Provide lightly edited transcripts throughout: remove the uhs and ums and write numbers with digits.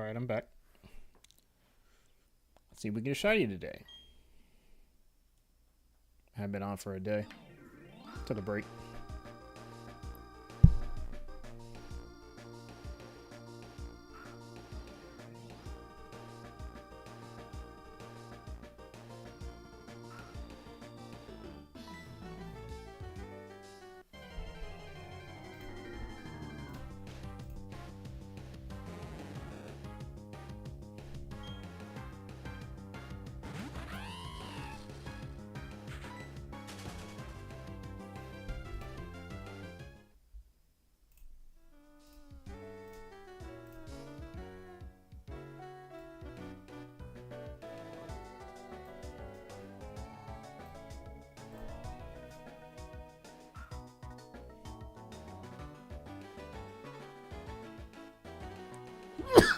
Alright, I'm back. Let's see if we get a shiny today. I have been on for a day. Took a break.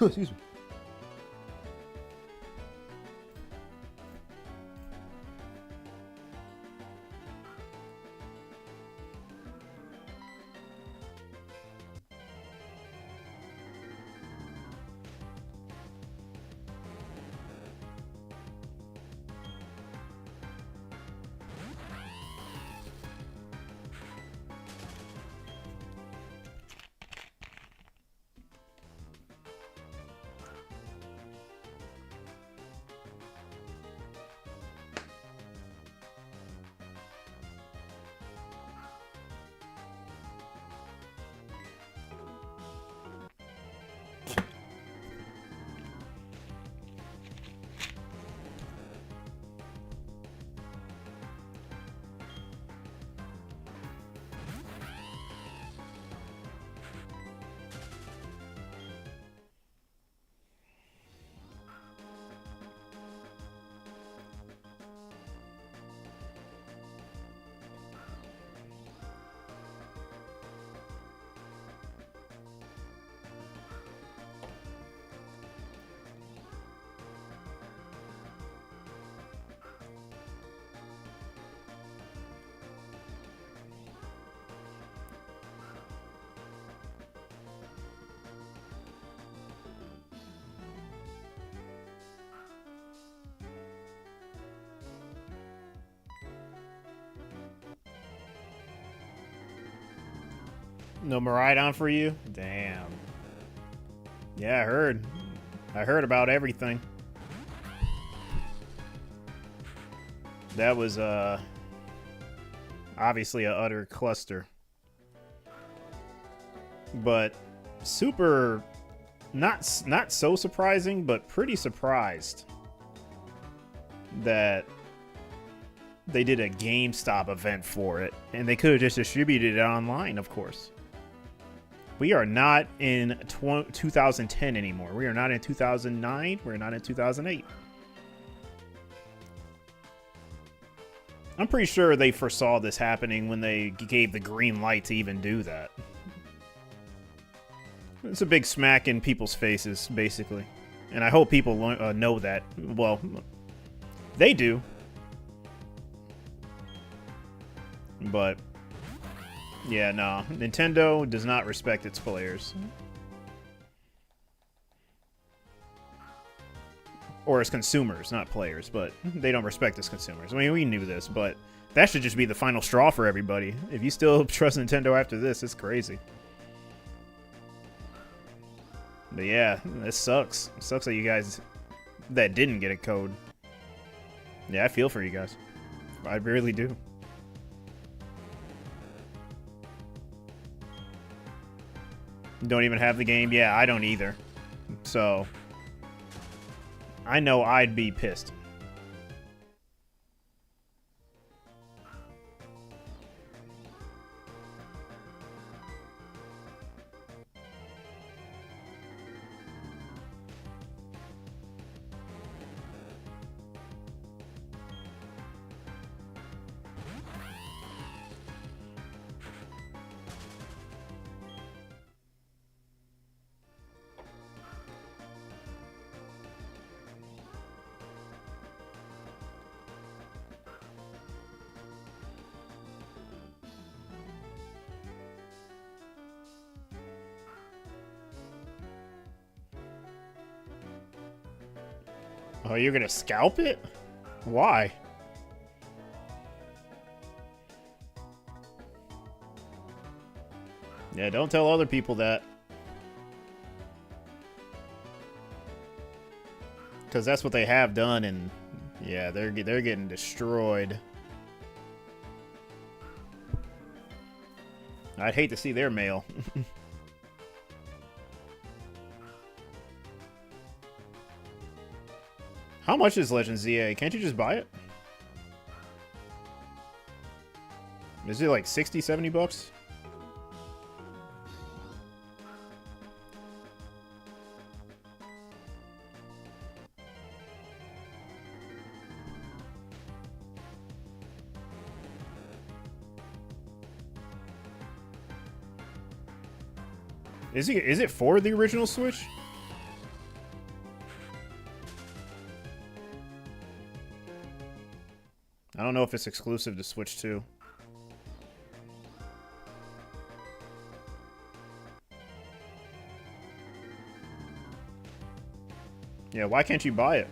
Excuse me. No Maridon for you? Damn. Yeah, I heard. I heard about everything. That was obviously a utter cluster. But super not so surprising, but pretty surprised that they did a GameStop event for it, and they could have just distributed it online, of course. We are not in 2010 anymore. We are not in 2009. We're not in 2008. I'm pretty sure they foresaw this happening when they gave the green light to even do that. It's a big smack in people's faces, basically. And I hope people know that. Well, they do. But yeah, no. Nintendo does not respect its players. Or as consumers, not players, but they don't respect us consumers. I mean, we knew this, but that should just be the final straw for everybody. If you still trust Nintendo after this, it's crazy. But yeah, this sucks. It sucks that you guys that didn't get a code. Yeah, I feel for you guys. I really do. Don't even have the game? Yeah, I don't either. So, I know I'd be pissed. Oh, you're gonna scalp it? Why? Yeah, don't tell other people that. Because that's what they have done, and yeah, they're getting destroyed. I'd hate to see their mail. How much is Legend ZA? Can't you just buy it? Is it like 60, 70 bucks? Is it for the original Switch? I don't know if it's exclusive to Switch 2. Yeah, why can't you buy it?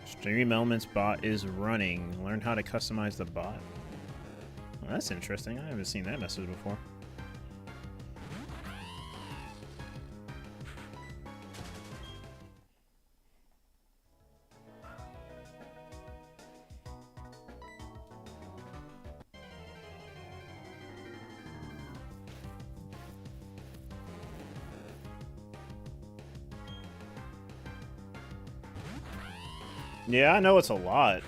Stream Elements bot is running. Learn how to customize the bot. Well, that's interesting. I haven't seen that message before. Yeah, I know it's a lot.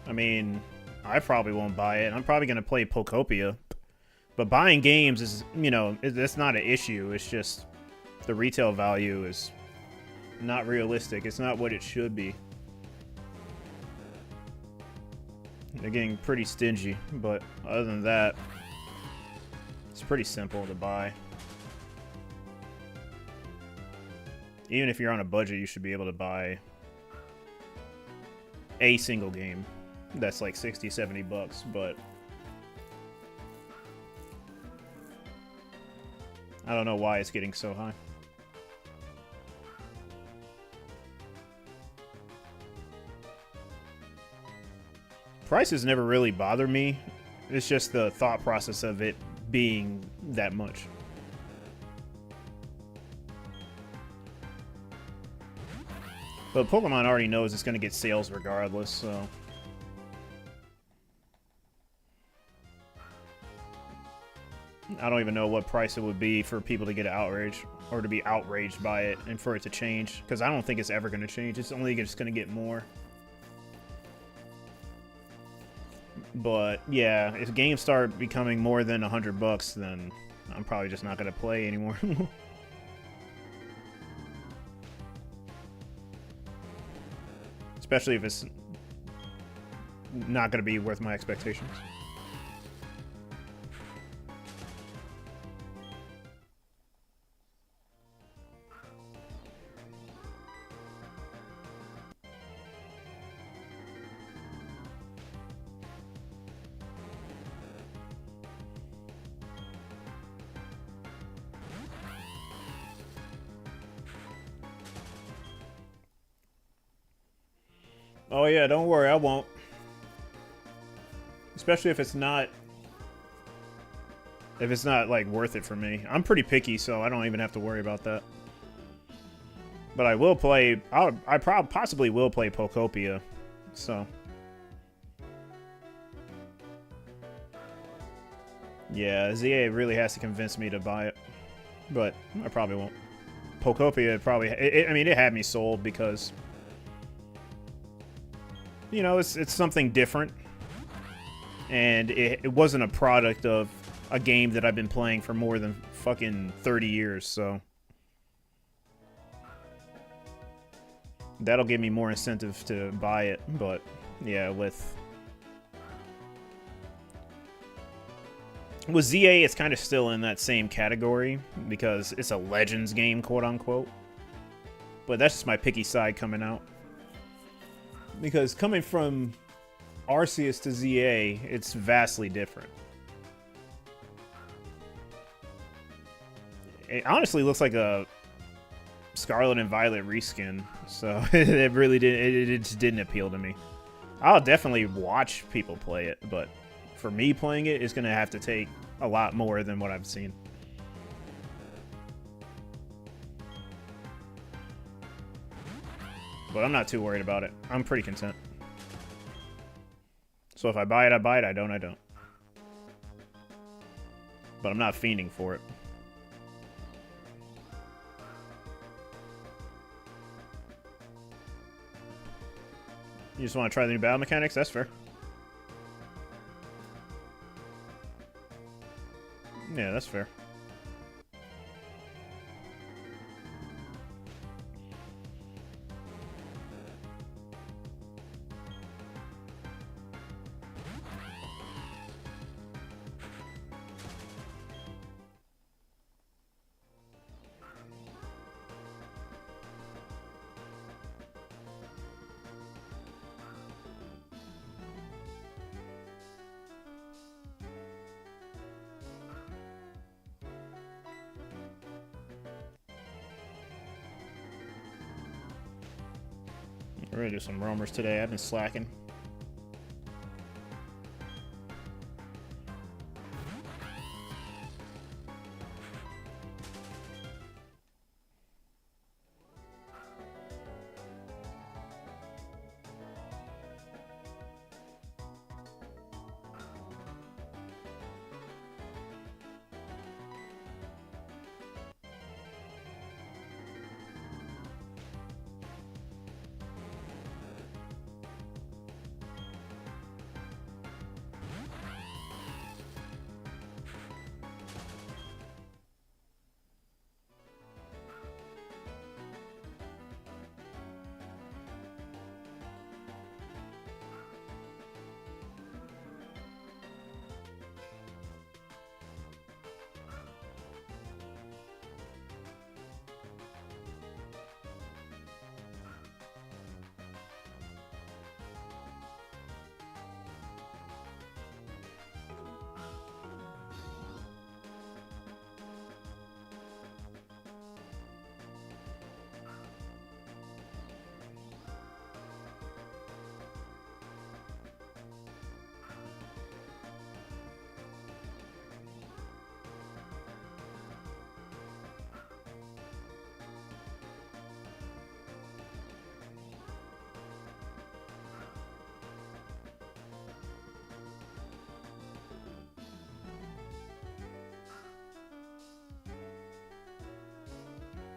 I mean, I probably won't buy it. I'm probably going to play Pokopia. But buying games is, you know, that's not an issue. It's just the retail value is not realistic. It's not what it should be. They're getting pretty stingy, but other than that, it's pretty simple to buy. Even if you're on a budget, you should be able to buy a single game that's like 60, 70 bucks, but I don't know why it's getting so high. Prices never really bother me. It's just the thought process of it being that much. But Pokemon already knows it's going to get sales regardless, so... I don't even know what price it would be for people to get outraged, or to be outraged by it, and for it to change. Because I don't think it's ever going to change. It's only just going to get more. But, yeah, if games start becoming more than 100 bucks, then I'm probably just not going to play anymore. Especially if it's not going to be worth my expectations. Oh yeah, don't worry, I won't. Especially if it's not like worth it for me. I'm pretty picky, so I don't even have to worry about that. But I will play. I possibly will play Pokopia. So yeah, ZA really has to convince me to buy it, but I probably won't. Pokopia probably. I mean, it had me sold because, you know, it's something different, and it wasn't a product of a game that I've been playing for more than fucking 30 years, so that'll give me more incentive to buy it. But yeah, with ZA, it's kind of still in that same category because it's a Legends game, quote unquote. But that's just my picky side coming out. Because coming from Arceus to ZA, it's vastly different. It honestly looks like a Scarlet and Violet reskin, so it really it just didn't appeal to me. I'll definitely watch people play it, but for me playing it, it's going to have to take a lot more than what I've seen. But I'm not too worried about it. I'm pretty content. So if I buy it, I buy it. I don't, I don't. But I'm not fiending for it. You just want to try the new battle mechanics? That's fair. Yeah, that's fair. We're gonna do some roamers today. I've been slacking.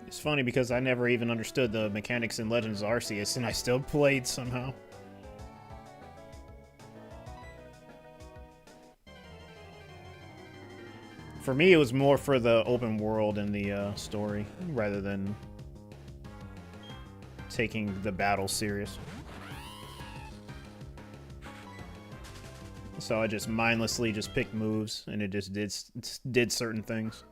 It's funny because I never even understood the mechanics in Legends Arceus, and I still played somehow. For me, it was more for the open world and the story, rather than taking the battle serious. So I just mindlessly just picked moves, and it just did certain things.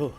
Oh.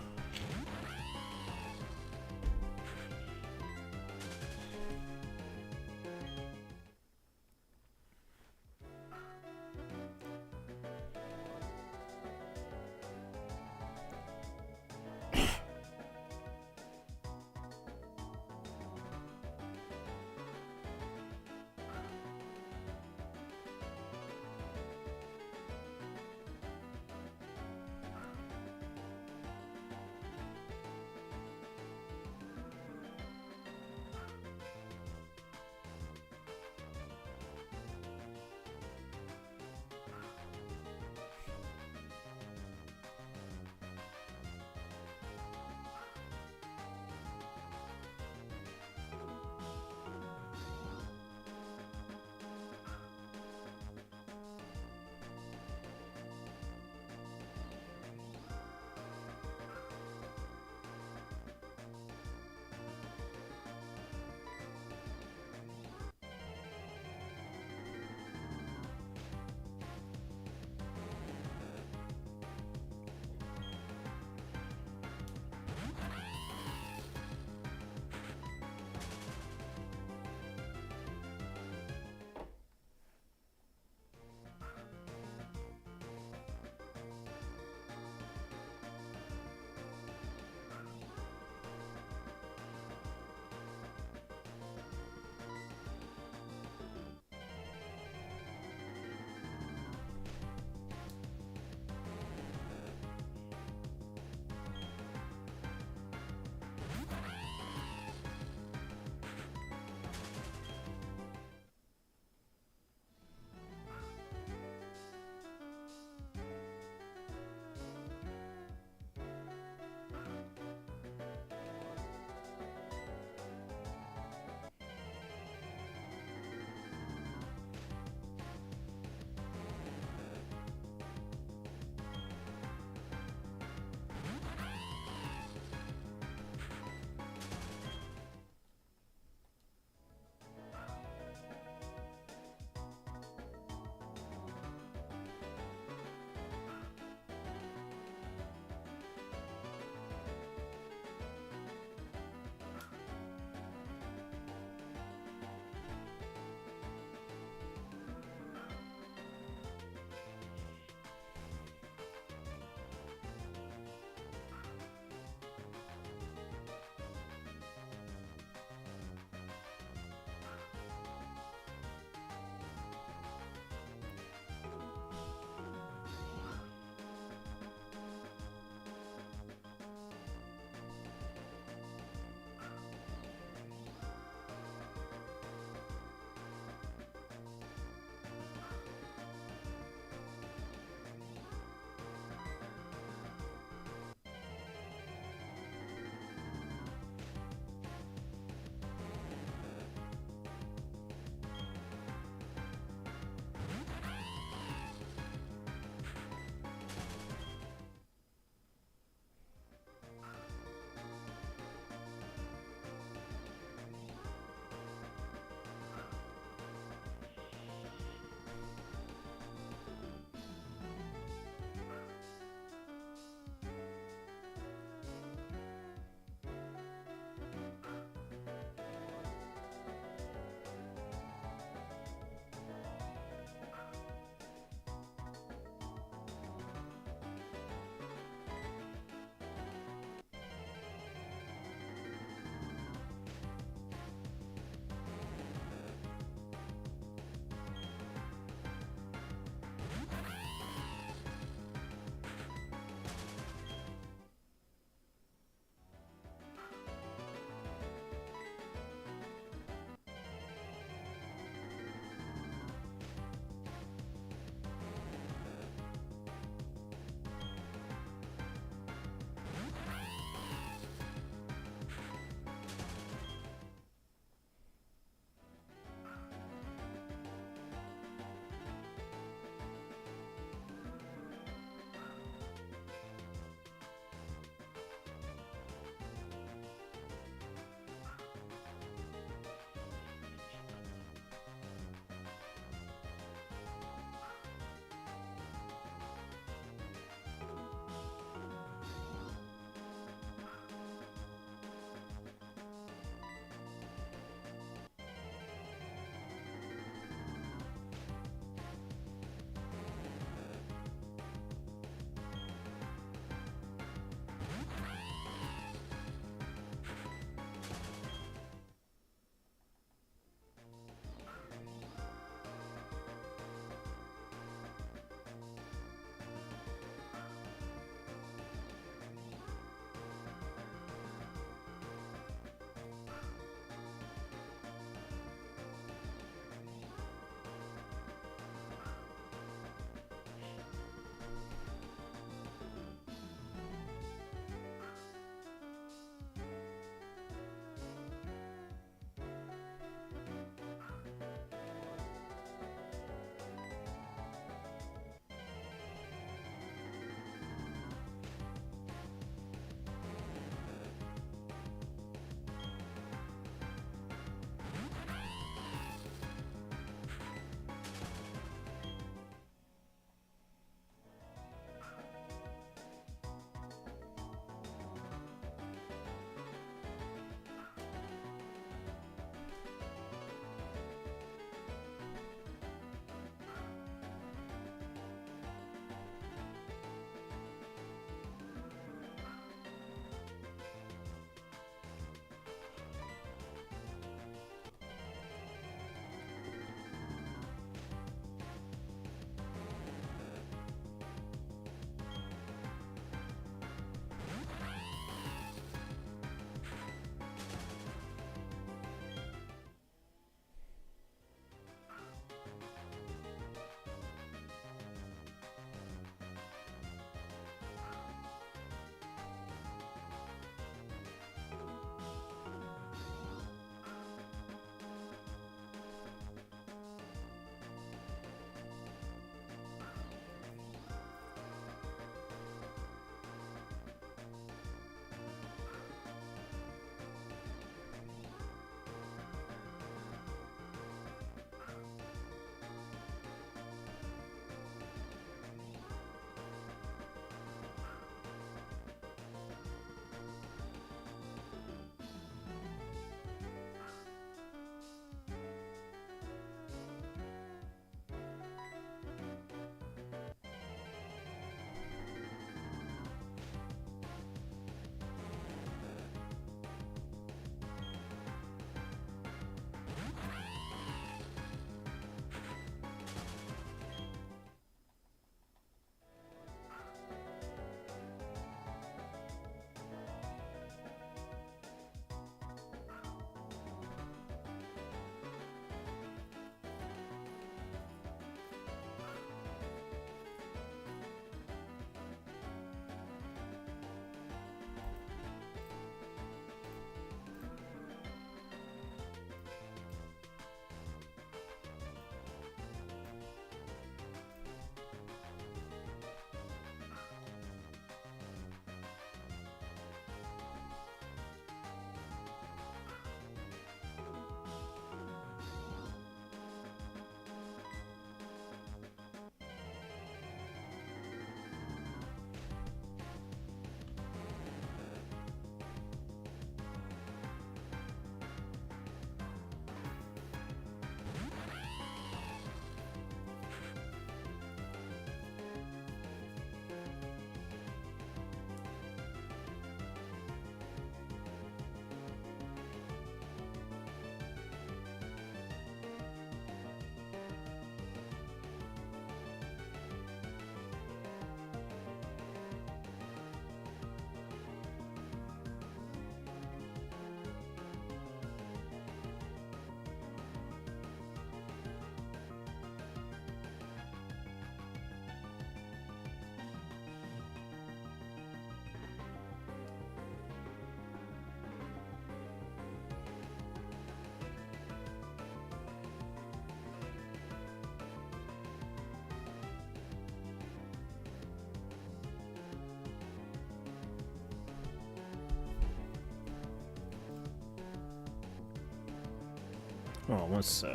Oh, one sec.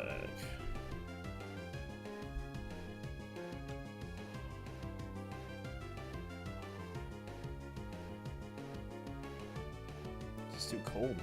It's too cold.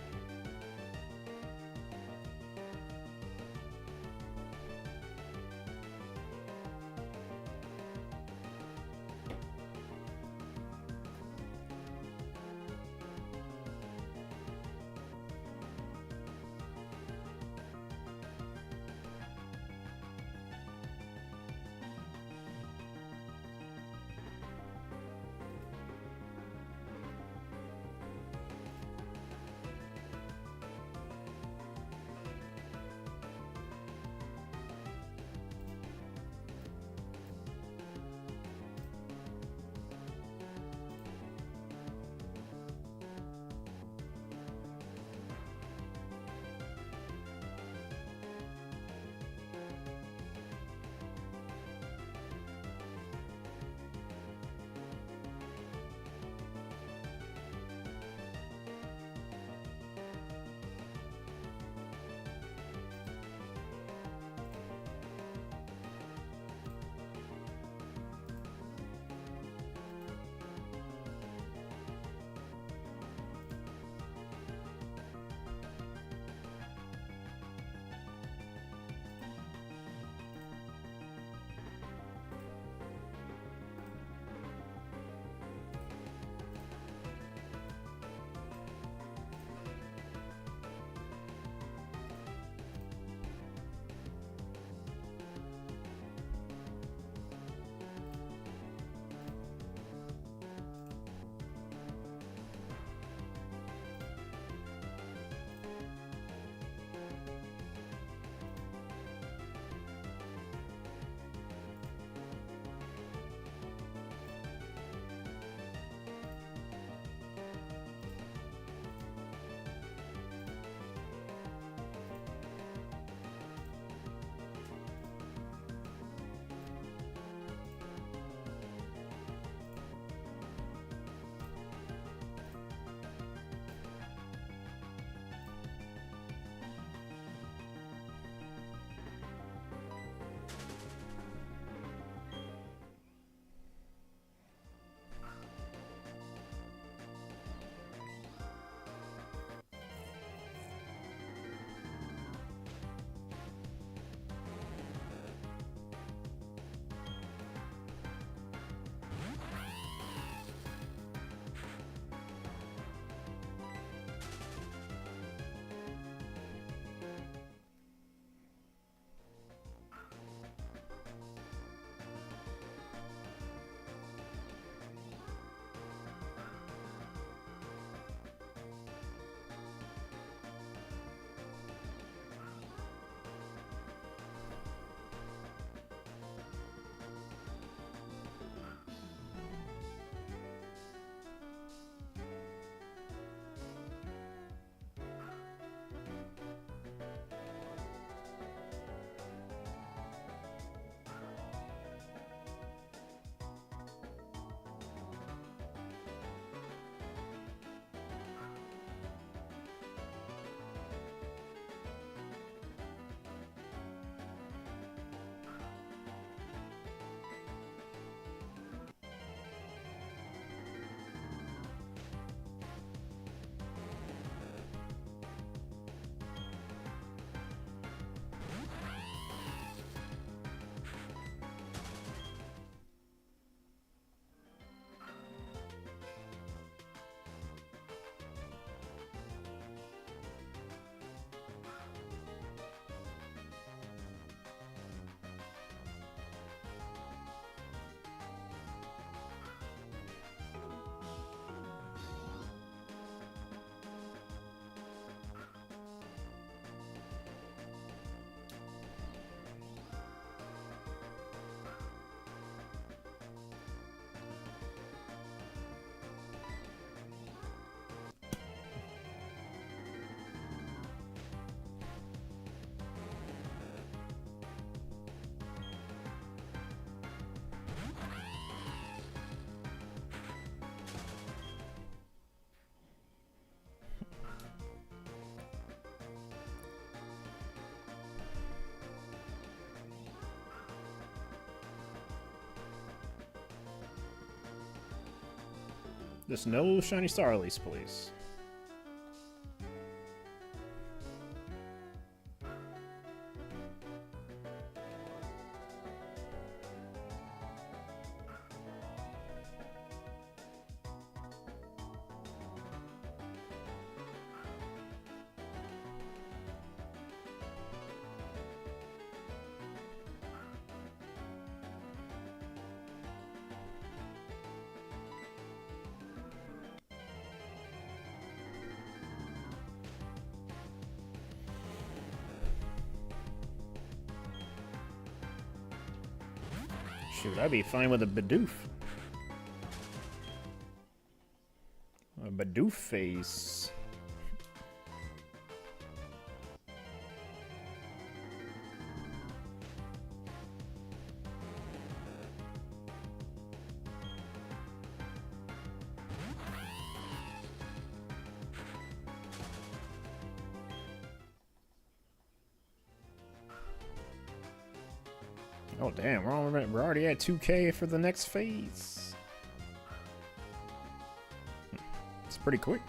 Just no shiny Starlies, please. Shoot, I'd be fine with a Bidoof. A Bidoof face. Oh damn, we're already at 2K for the next phase. It's pretty quick.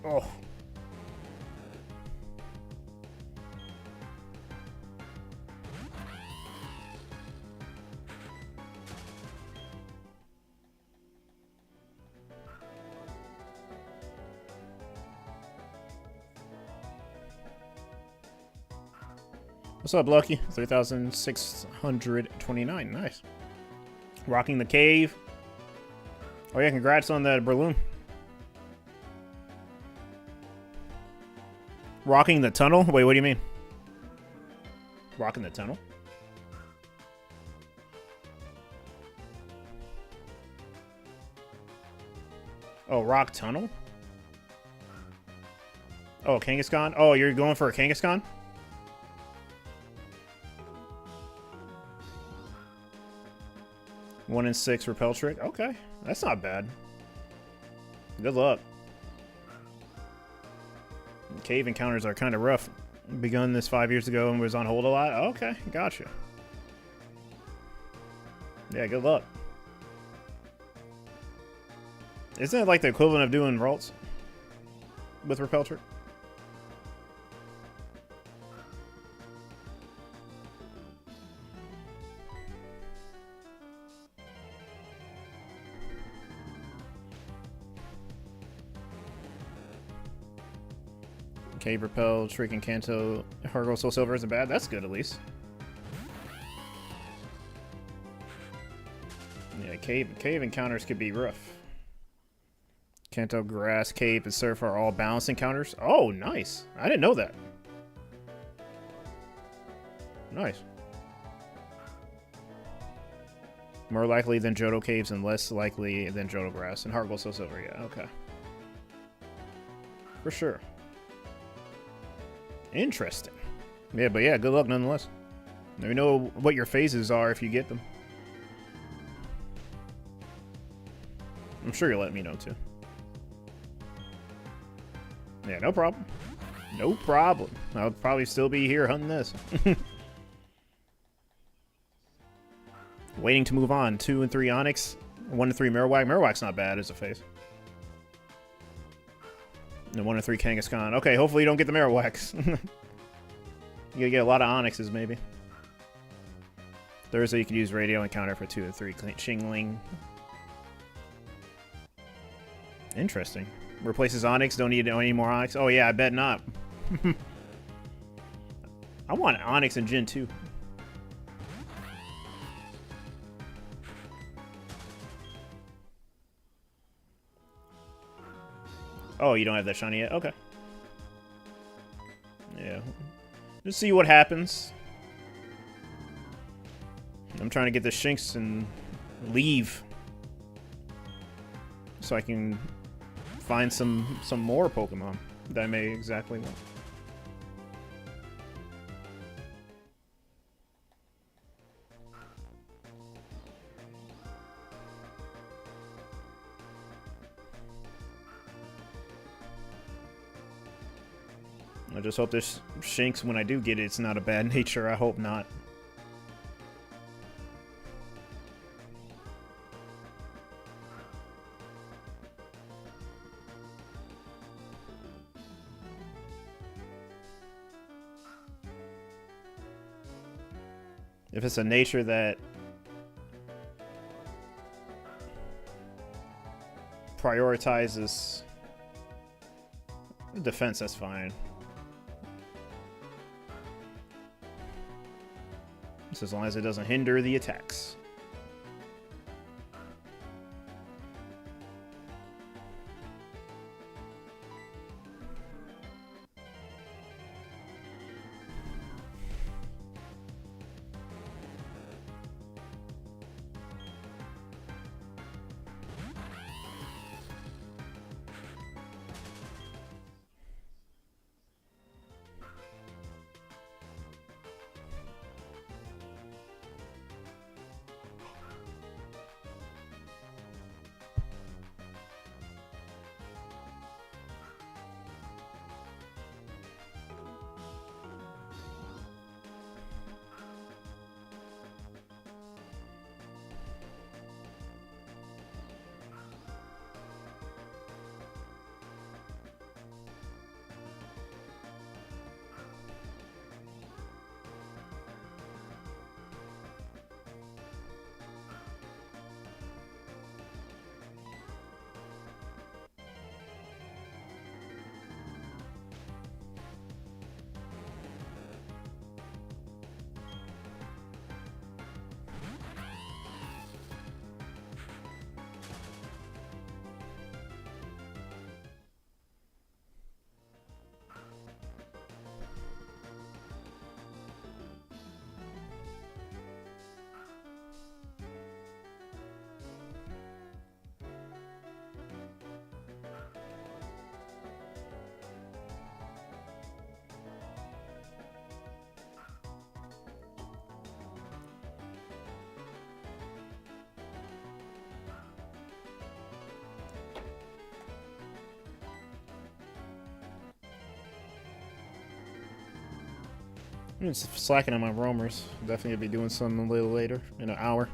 Oh. What's up, Lucky? 3,629. Nice. Rocking the cave. Oh yeah, congrats on that balloon. Rocking the tunnel? Wait, what do you mean? Rocking the tunnel? Oh, rock tunnel? Oh, Kangaskhan? Oh, you're going for a Kangaskhan? One in 6 repel trick? Okay, that's not bad. Good luck. Cave encounters are kind of rough. Begun this 5 years ago and was on hold a lot? Okay, gotcha. Yeah, good luck. Isn't it like the equivalent of doing Ralts with repel trick? Cave repel, Trick and Kanto, Hargo Soul Silver isn't bad. That's good at least. Yeah, cave encounters could be rough. Kanto, Grass, Cave, and Surf are all balance encounters. Oh, nice. I didn't know that. Nice. More likely than Johto Caves and less likely than Johto Grass. And Hargo Soul Silver, yeah, okay. For sure. Interesting. Yeah, but yeah, good luck nonetheless. Let me know what your phases are if you get them. I'm sure you'll let me know too. Yeah, no problem. No problem. I'll probably still be here hunting this. Waiting to move on. 2 and 3 Onyx. 1 and 3 Marowak. Marowak's not bad as a phase. And 1 and 3 Kangaskhan. Okay, hopefully you don't get the Marowaks. You gotta get a lot of Onyxes, maybe. Thursday you can use Radio Encounter for 2 and 3 Chingling. Interesting. Replaces Onyx, don't need any more Onyx. Oh yeah, I bet not. I want Onyx and Gen 2. Oh, you don't have that shiny yet? Okay. Yeah. Just see what happens. I'm trying to get the Shinx and leave. So I can find some more Pokemon that I may exactly want. I just hope this Shinx, when I do get it, it's not a bad nature. I hope not. If it's a nature that prioritizes defense, that's fine. Just as long as it doesn't hinder the attacks. I'm just slacking on my roamers. Definitely gonna be doing some a little later, in an hour.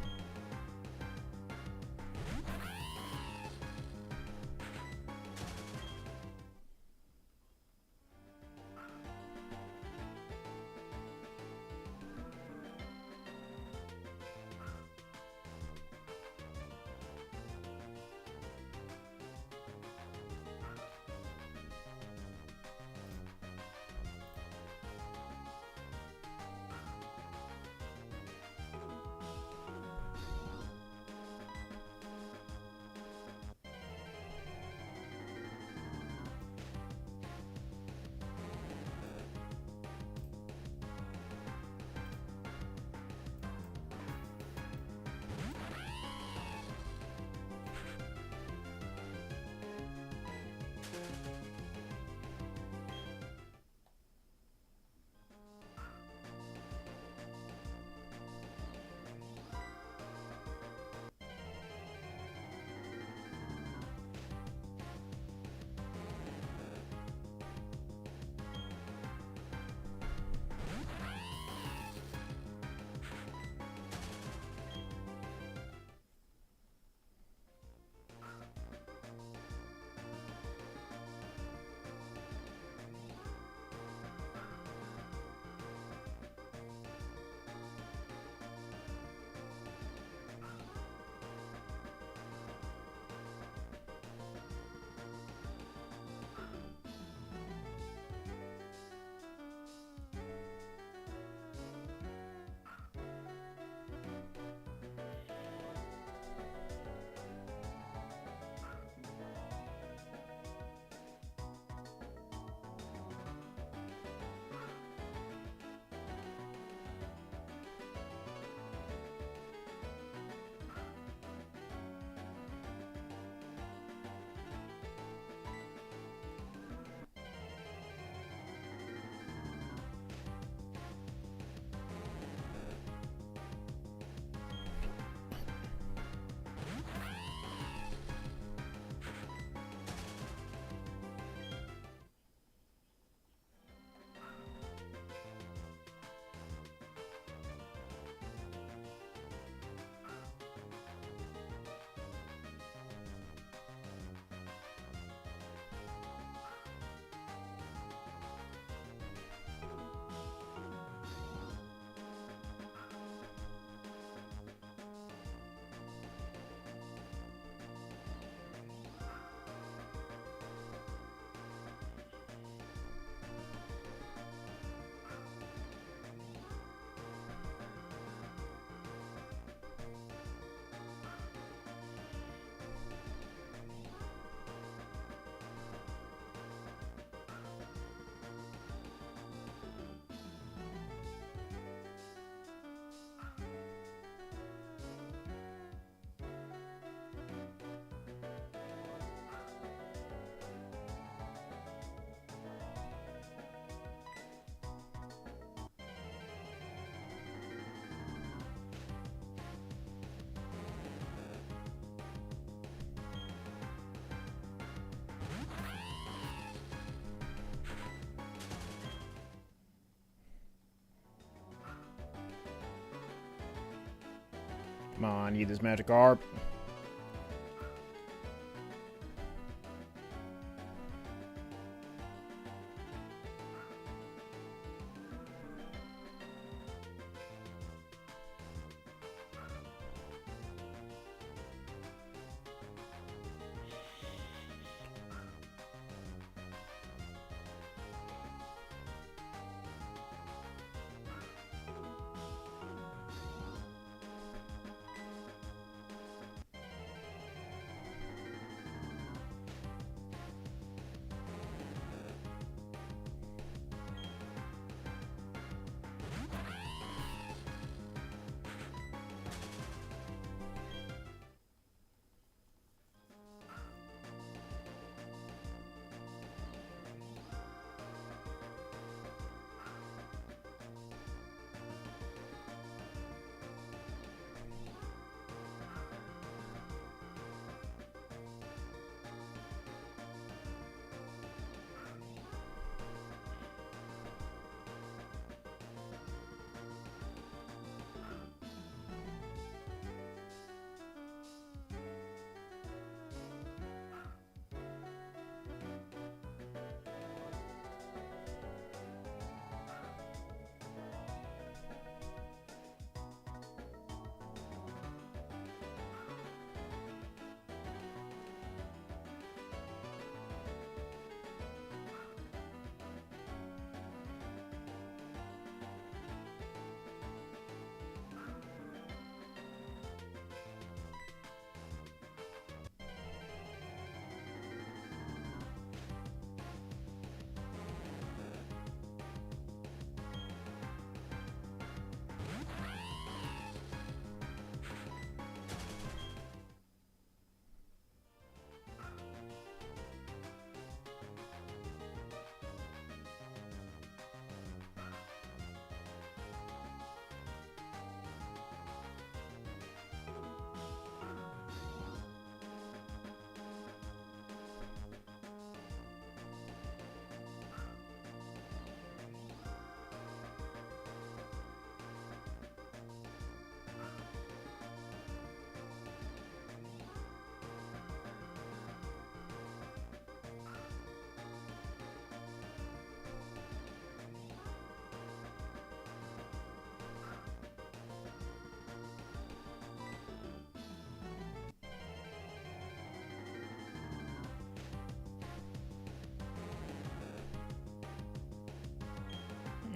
Come on, need this Magikarp.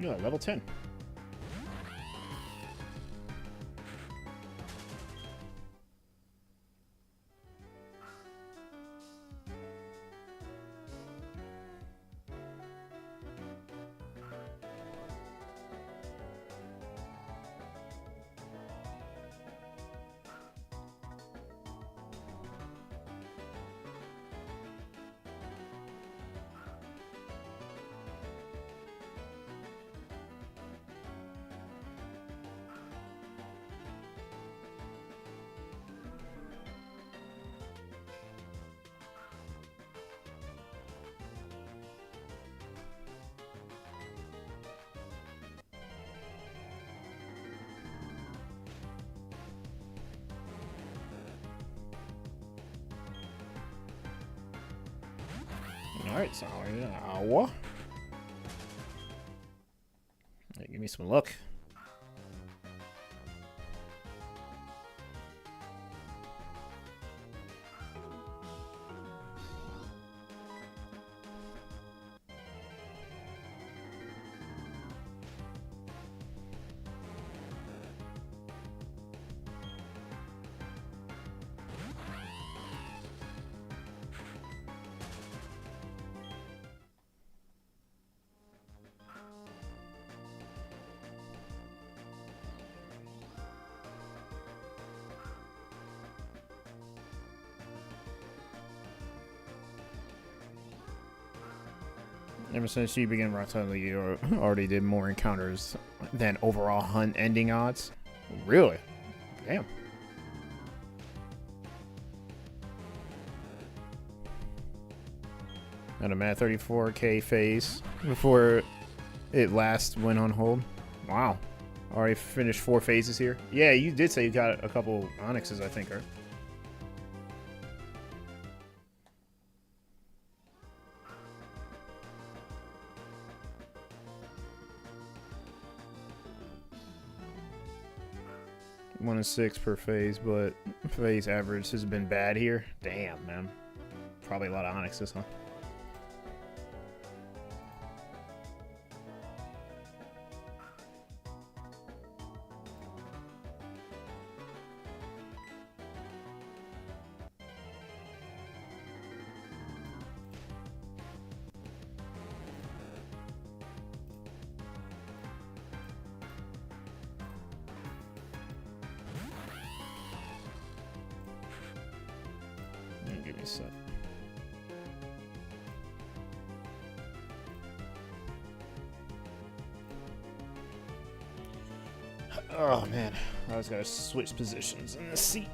Yeah, level 10. Alright, so now. Hey, give me some luck. Ever since you began Rock's you already did more encounters than overall hunt ending odds. Really? Damn. And I'm at 34k phase before it last went on hold. Wow. Already finished 4 phases here. Yeah, you did say you got a couple Onyxes, I think, right? One in 6 per phase, but phase average has been bad here. Damn, man. Probably a lot of Onyxes, huh? Give me a sec. Oh man, I just gotta switch positions in the seat.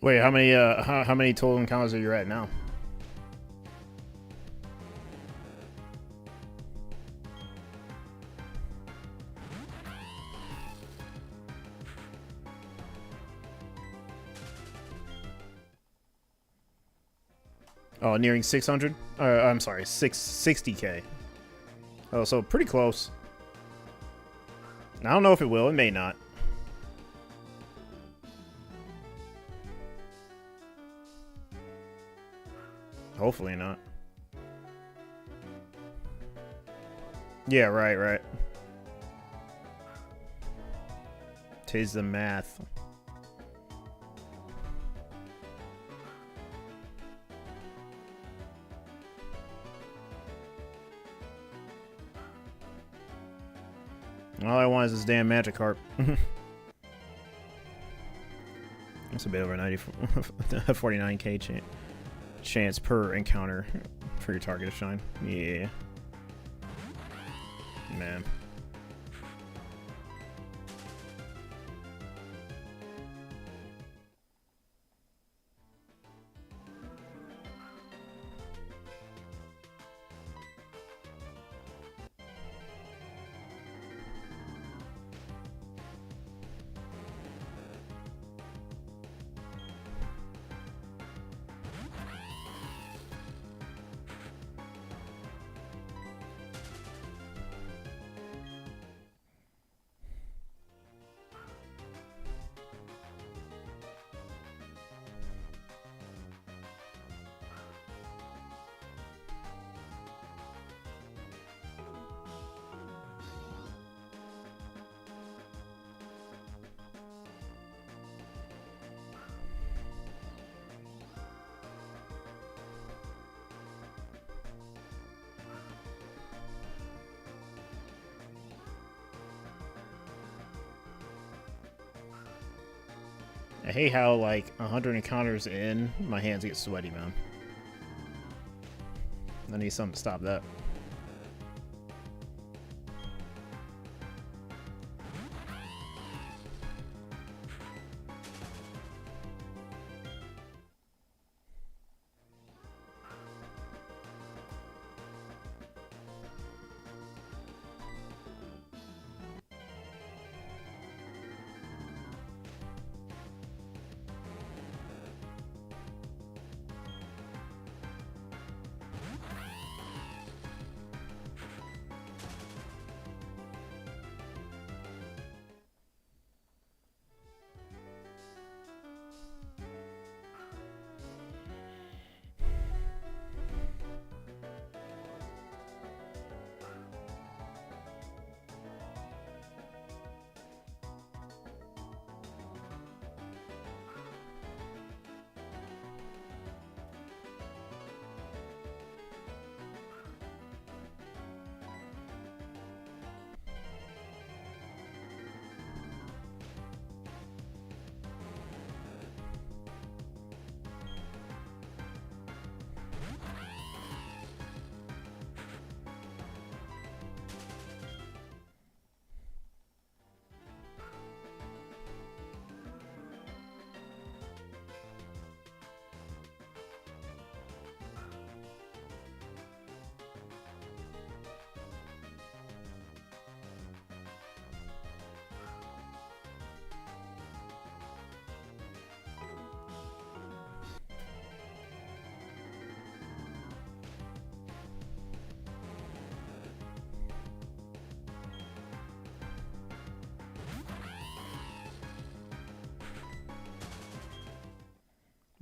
Wait, how many total encounters are you at now? Oh, nearing 600? I'm sorry, 660k. Oh, so pretty close. I don't know if it will. It may not. Hopefully not. Yeah, right. Tis the math. All I want is this damn Magikarp. That's a bit over 49k chance per encounter for your target to shine. Yeah. Man. I hate how, like, 100 encounters in, my hands get sweaty, man. I need something to stop that.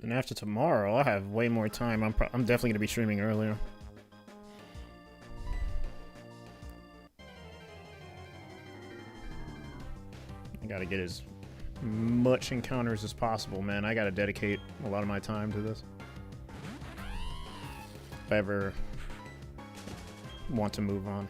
And after tomorrow, I'll have way more time. I'm definitely going to be streaming earlier. I got to get as much encounters as possible, man. I got to dedicate a lot of my time to this. If I ever want to move on.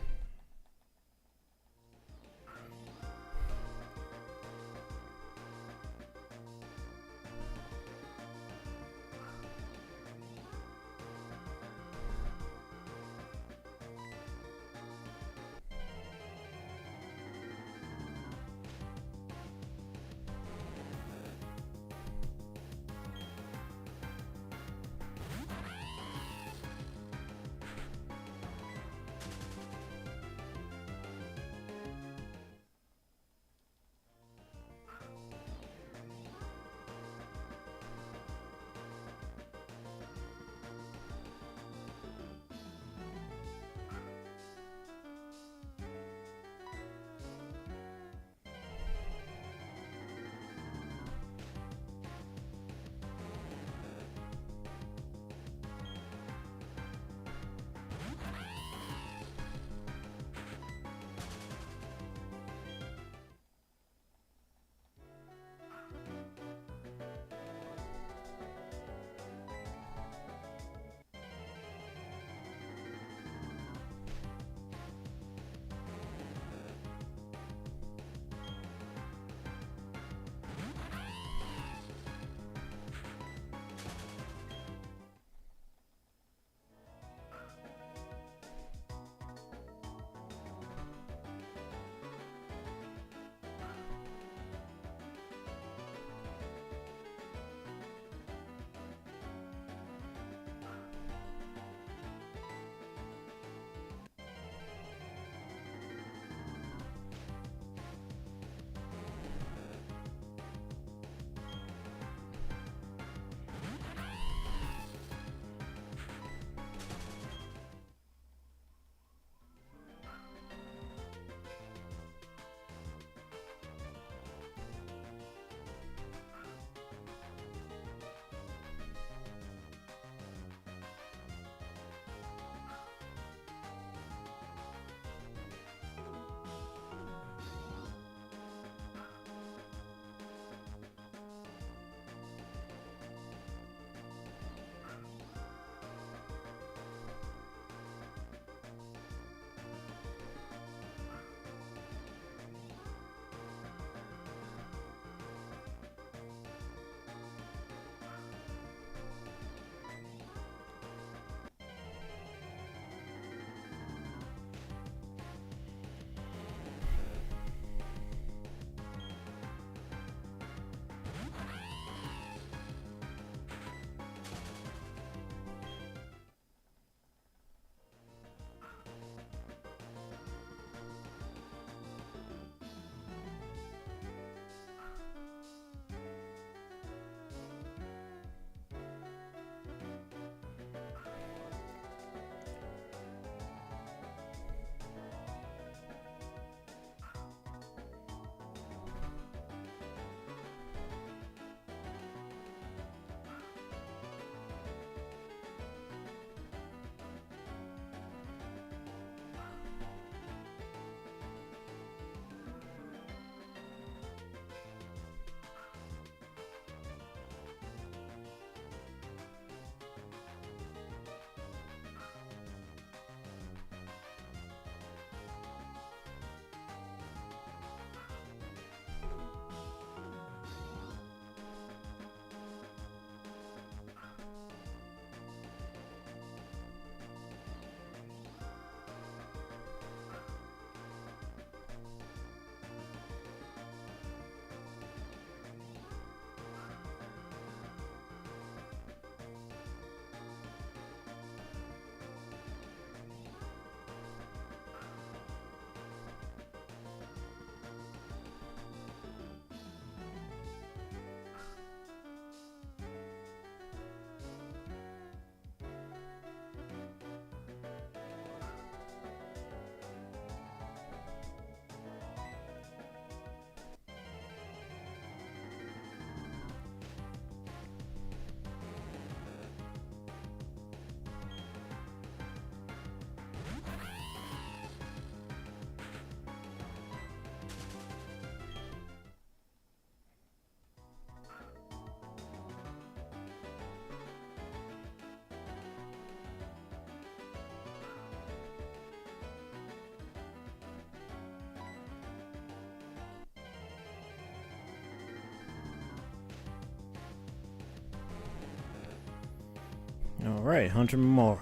Alright, 100 more.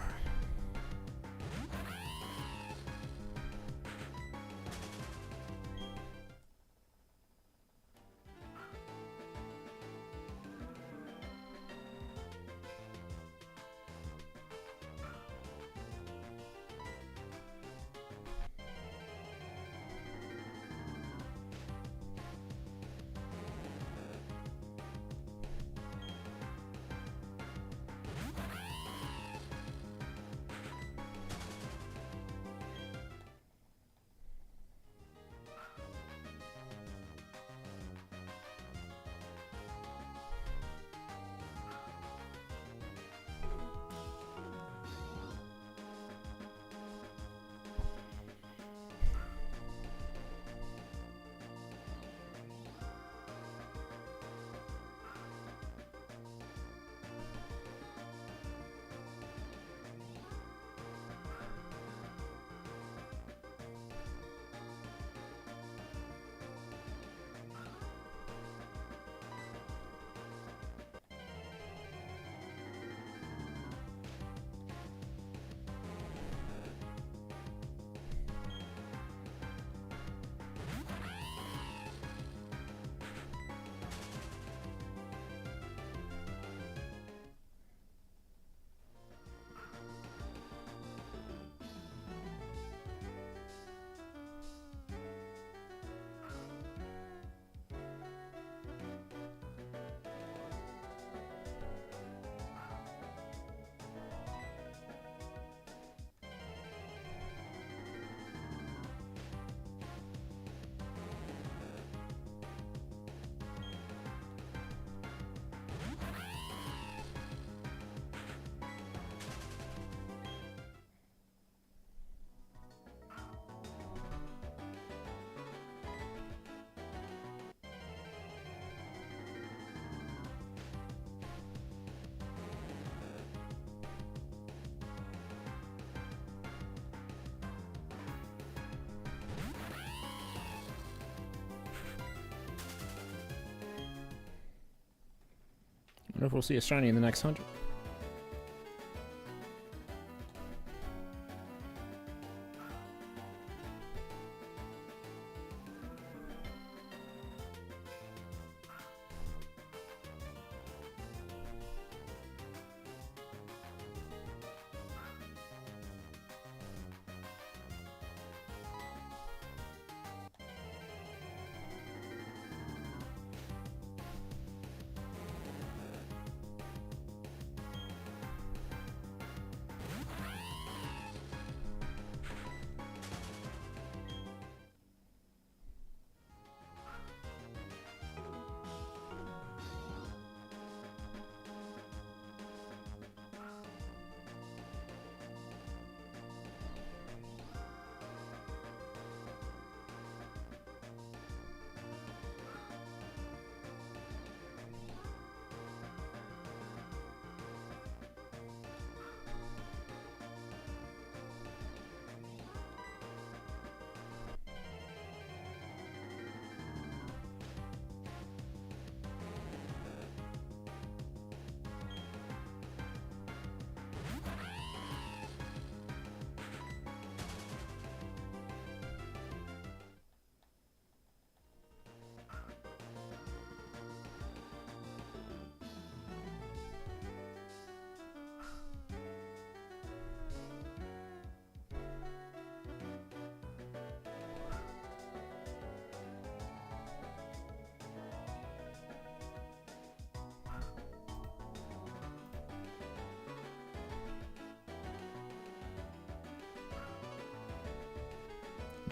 I wonder if we'll see a shiny in the next 100.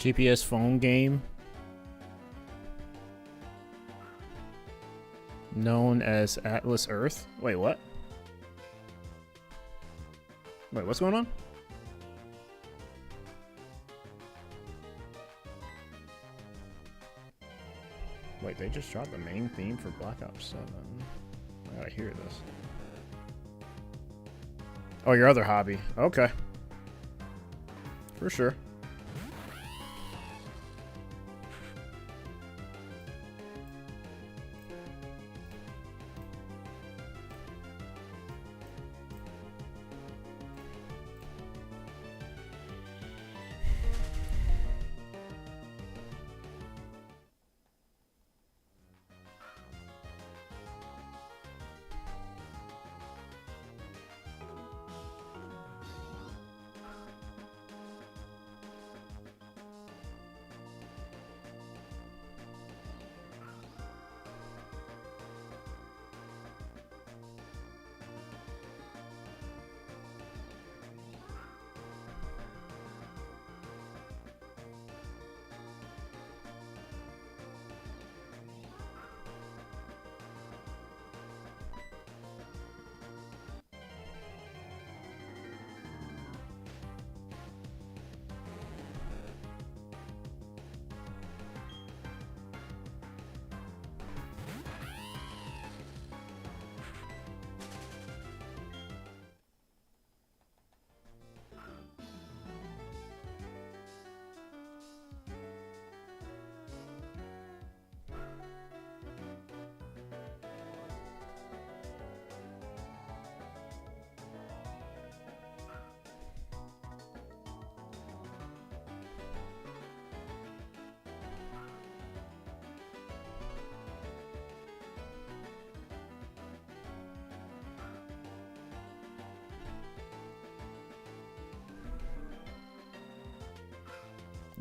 GPS phone game known as Atlas Earth. Wait, what? Wait, what's going on? Wait, they just dropped the main theme for Black Ops 7. I gotta hear this. Oh, your other hobby. Okay. For sure.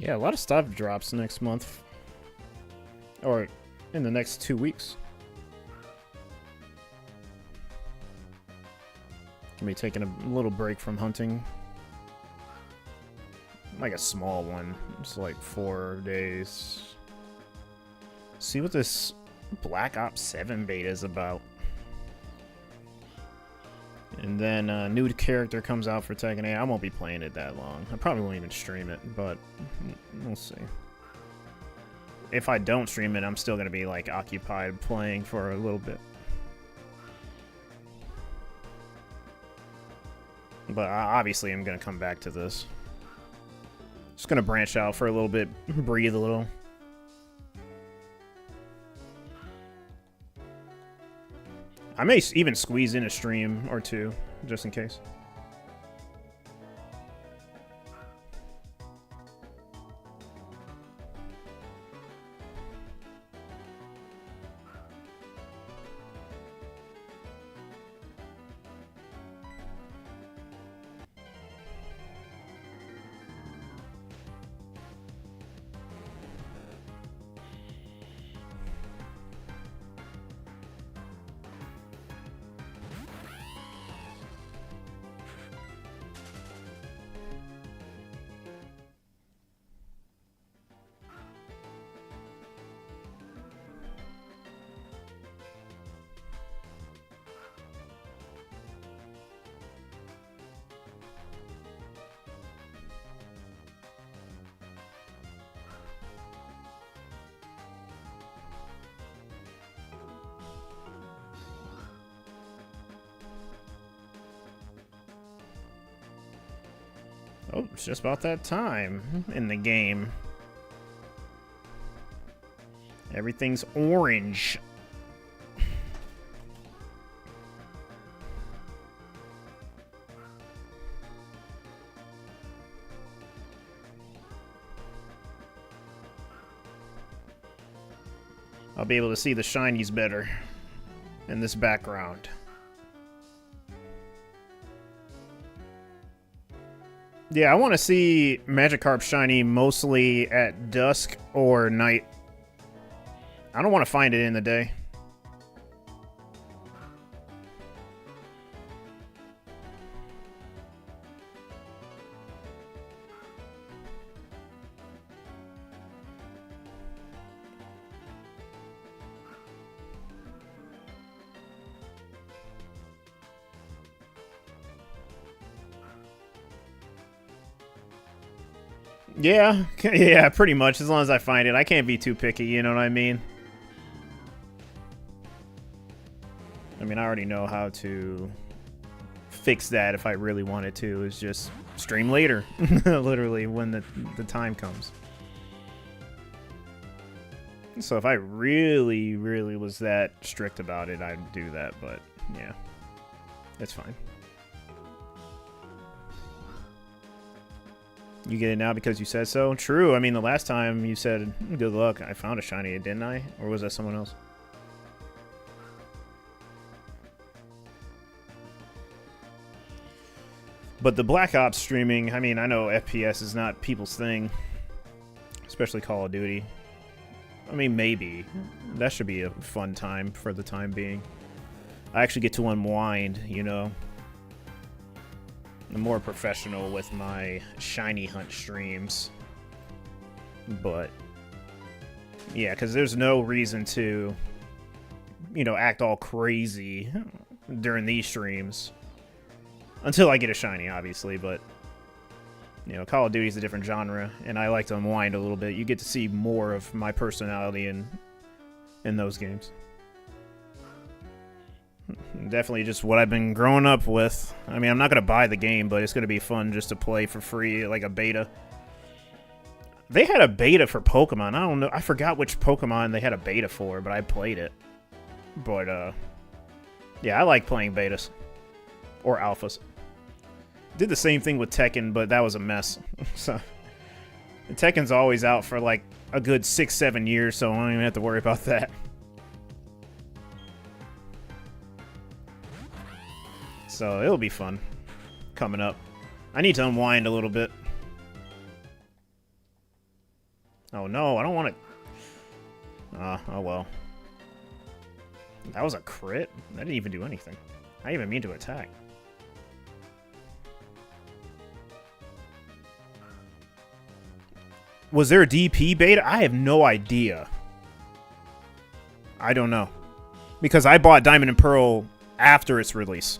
Yeah, a lot of stuff drops next month. Or in the next 2 weeks. Gonna be taking a little break from hunting. Like a small one. It's like 4 days. See what this Black Ops 7 beta is about. And then a new character comes out for Tekken 8. I won't be playing it that long. I probably won't even stream it, but we'll see. If I don't stream it, I'm still going to be like occupied playing for a little bit. But obviously I'm going to come back to this. Just going to branch out for a little bit, breathe a little. I may even squeeze in a stream or two, just in case. Oh, it's just about that time in the game. Everything's orange. I'll be able to see the shinies better in this background. Yeah, I want to see Magikarp shiny mostly at dusk or night. I don't want to find it in the day. Yeah, yeah, pretty much. As long as I find it. I can't be too picky, you know what I mean? I mean, I already know how to fix that if I really wanted to. It's just stream later, literally, when the time comes. So if I really, really was that strict about it, I'd do that, but yeah, it's fine. You get it now because you said so? True. I mean, the last time you said, good luck, I found a shiny, didn't I? Or was that someone else? But the Black Ops streaming, I mean, I know FPS is not people's thing. Especially Call of Duty. I mean, maybe. That should be a fun time for the time being. I actually get to unwind, you know? I'm more professional with my shiny hunt streams. But yeah, because there's no reason to, you know, act all crazy during these streams. Until I get a shiny, obviously, but you know, Call of Duty is a different genre, and I like to unwind a little bit. You get to see more of my personality in those games. Definitely just what I've been growing up with. I mean, I'm not going to buy the game, but it's going to be fun just to play for free, like a beta. They had a beta for Pokemon. I don't know. I forgot which Pokemon they had a beta for, but I played it. But, yeah, I like playing betas. Or alphas. Did the same thing with Tekken, but that was a mess. So, Tekken's always out for, like, a good 6-7 years, so I don't even have to worry about that. So it'll be fun coming up. I need to unwind a little bit. Oh no, I don't want to. Oh well. That was a crit? That didn't even do anything. I didn't even mean to attack. Was there a DP beta? I have no idea. I don't know. Because I bought Diamond and Pearl after its release.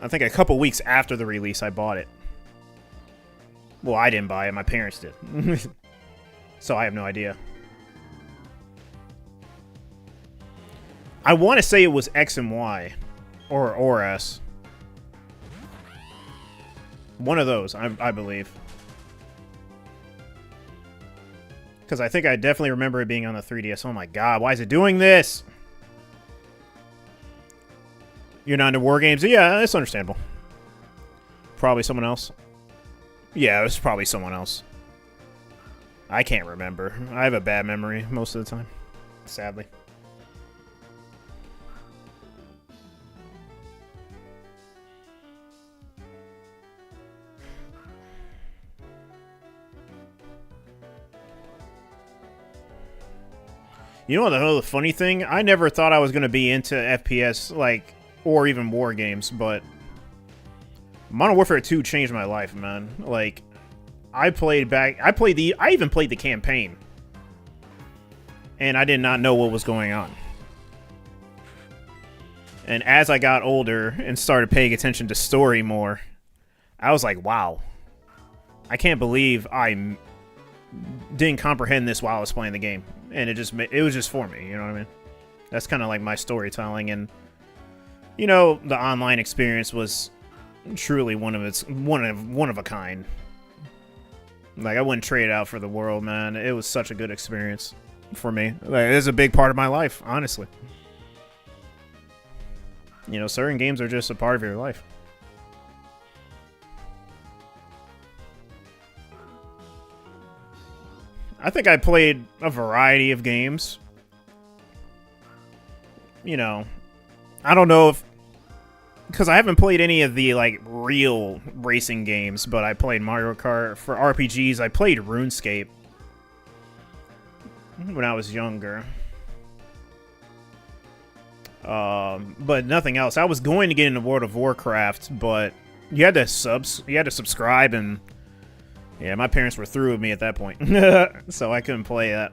I think a couple weeks after the release I bought it. Well, I didn't buy it. My parents did. So I have no idea. I want to say it was X and Y. Or S. One of those, I believe. Because I think I definitely remember it being on the 3DS. Oh my god, why is it doing this? You're not into war games? Yeah, it's understandable. Probably someone else. Yeah, it was probably someone else. I can't remember. I have a bad memory most of the time. Sadly. You know the funny thing? I never thought I was going to be into FPS, like, or even war games, but Modern Warfare 2 changed my life, man. Like, I even played the campaign. And I did not know what was going on. And as I got older and started paying attention to story more, I was like, wow. I can't believe I didn't comprehend this while I was playing the game. And it was just for me, you know what I mean? That's kind of like my storytelling, and you know, the online experience was truly one of a kind. Like, I wouldn't trade it out for the world, man. It was such a good experience for me. Like, it is a big part of my life, honestly. You know, certain games are just a part of your life. I think I played a variety of games. You know, I don't know if... Because I haven't played any of the, like, real racing games, but I played Mario Kart. For RPGs, I played RuneScape when I was younger. But nothing else. I was going to get into World of Warcraft, but you had to subscribe, and yeah, my parents were through with me at that point. So I couldn't play that.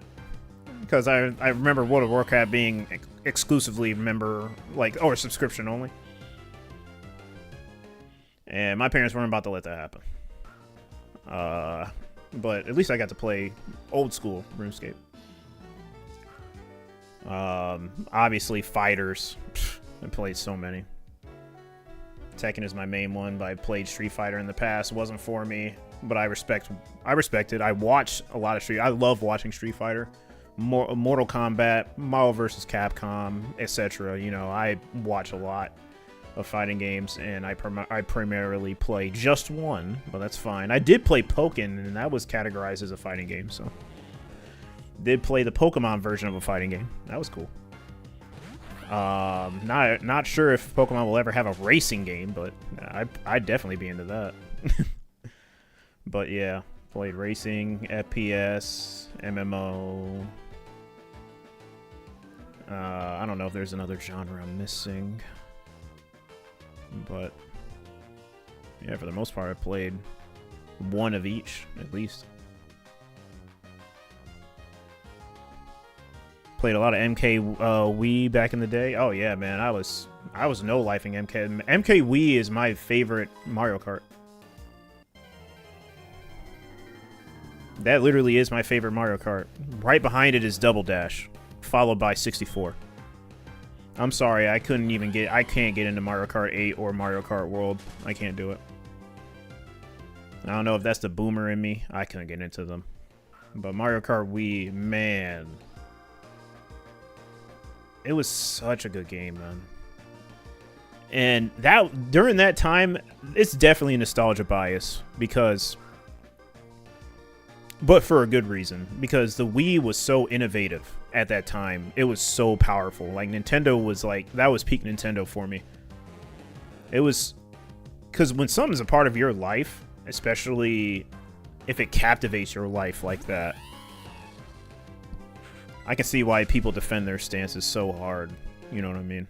Because I remember World of Warcraft being exclusively member, like, or subscription only. And my parents weren't about to let that happen. But at least I got to play old school RuneScape. Obviously fighters. I played so many. Tekken is my main one, but I played Street Fighter in the past. It wasn't for me, but I respect it. I watch a lot of I love watching Street Fighter. Mortal Kombat, Marvel vs. Capcom, etc. You know, I watch a lot of fighting games, and I primarily play just one, but that's fine. I did play Pokken, and that was categorized as a fighting game, so did play the Pokemon version of a fighting game. That was cool. Not sure if Pokemon will ever have a racing game, but I'd definitely be into that. But yeah, played racing, FPS, MMO. I don't know if there's another genre I'm missing. But yeah, for the most part, I played one of each, at least. Played a lot of MK Wii back in the day. Oh yeah, man, I was no-lifing MK. MK Wii is my favorite Mario Kart. That literally is my favorite Mario Kart. Right behind it is Double Dash, followed by 64. I'm sorry, I can't get into Mario Kart 8 or Mario Kart World. I can't do it. I don't know if that's the boomer in me. I couldn't get into them. But Mario Kart Wii, man. It was such a good game, man. And during that time, it's definitely a nostalgia bias, because... But for a good reason, because the Wii was so innovative at that time. It was so powerful. Like, Nintendo was like, that was peak Nintendo for me. It was, because when something's a part of your life, especially if it captivates your life like that, I can see why people defend their stances so hard. You know what I mean?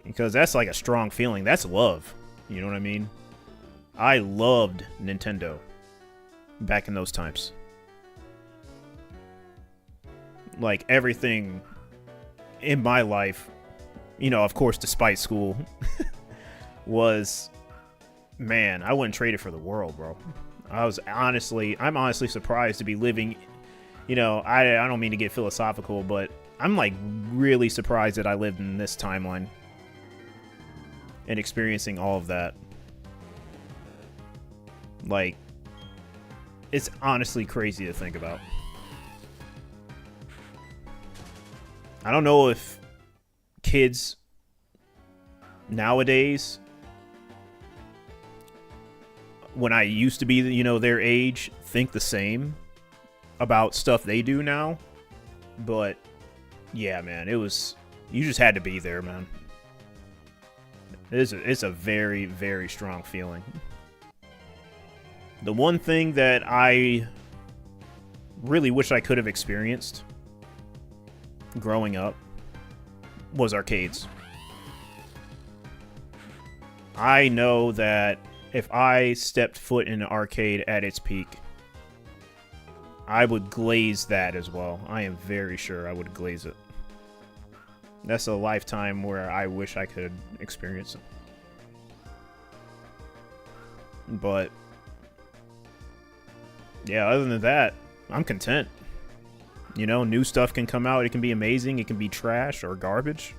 Because that's like a strong feeling. That's love. You know what I mean? I loved Nintendo back in those times. Like, everything in my life, you know, of course, despite school, was, man, I wouldn't trade it for the world, bro. I'm honestly surprised to be living, you know, I don't mean to get philosophical, but I'm, like, really surprised that I lived in this timeline and experiencing all of that. Like, it's honestly crazy to think about. I don't know if kids nowadays, when I used to be, you know, their age, think the same about stuff they do now. But, yeah, man, it was, you just had to be there, man. It's a very, very strong feeling. The one thing that I really wish I could have experienced growing up was arcades. I know that if I stepped foot in an arcade at its peak, I would glaze that as well. I am very sure I would glaze it. That's a lifetime where I wish I could experience it. But yeah, other than that, I'm content. You know, new stuff can come out. It can be amazing. It can be trash or garbage.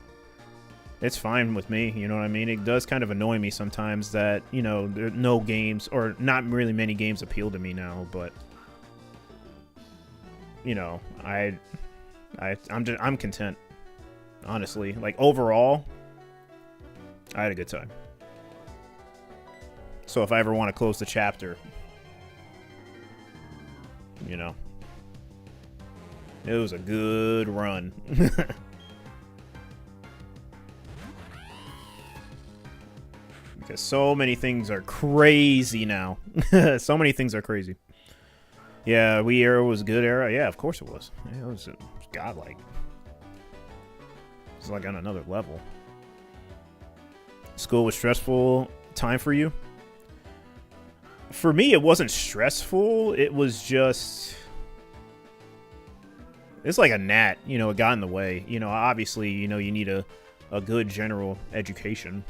It's fine with me. You know what I mean? It does kind of annoy me sometimes that, you know, no games, or not really many games appeal to me now. But, you know, I'm content. Honestly, like, overall, I had a good time. So if I ever want to close the chapter, you know, it was a good run. Because so many things are crazy now. So many things are crazy. Yeah, Wii era was a good era. Yeah, of course it was. Yeah, it was godlike. It's like on another level. School was stressful time for you? For me, it wasn't stressful. It was just... It's like a gnat, you know, it got in the way. You know, obviously, you know, you need a good general education.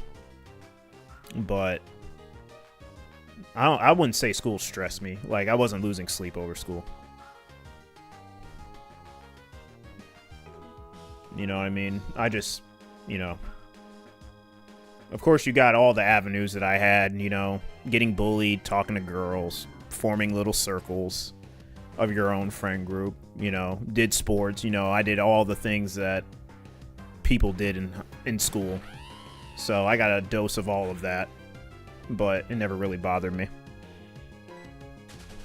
But I wouldn't say school stressed me. Like, I wasn't losing sleep over school. You know what I mean? I just, you know... Of course, you got all the avenues that I had, you know, getting bullied, talking to girls, forming little circles of your own friend group, you know, did sports, you know, I did all the things that people did in school. So I got a dose of all of that, but it never really bothered me.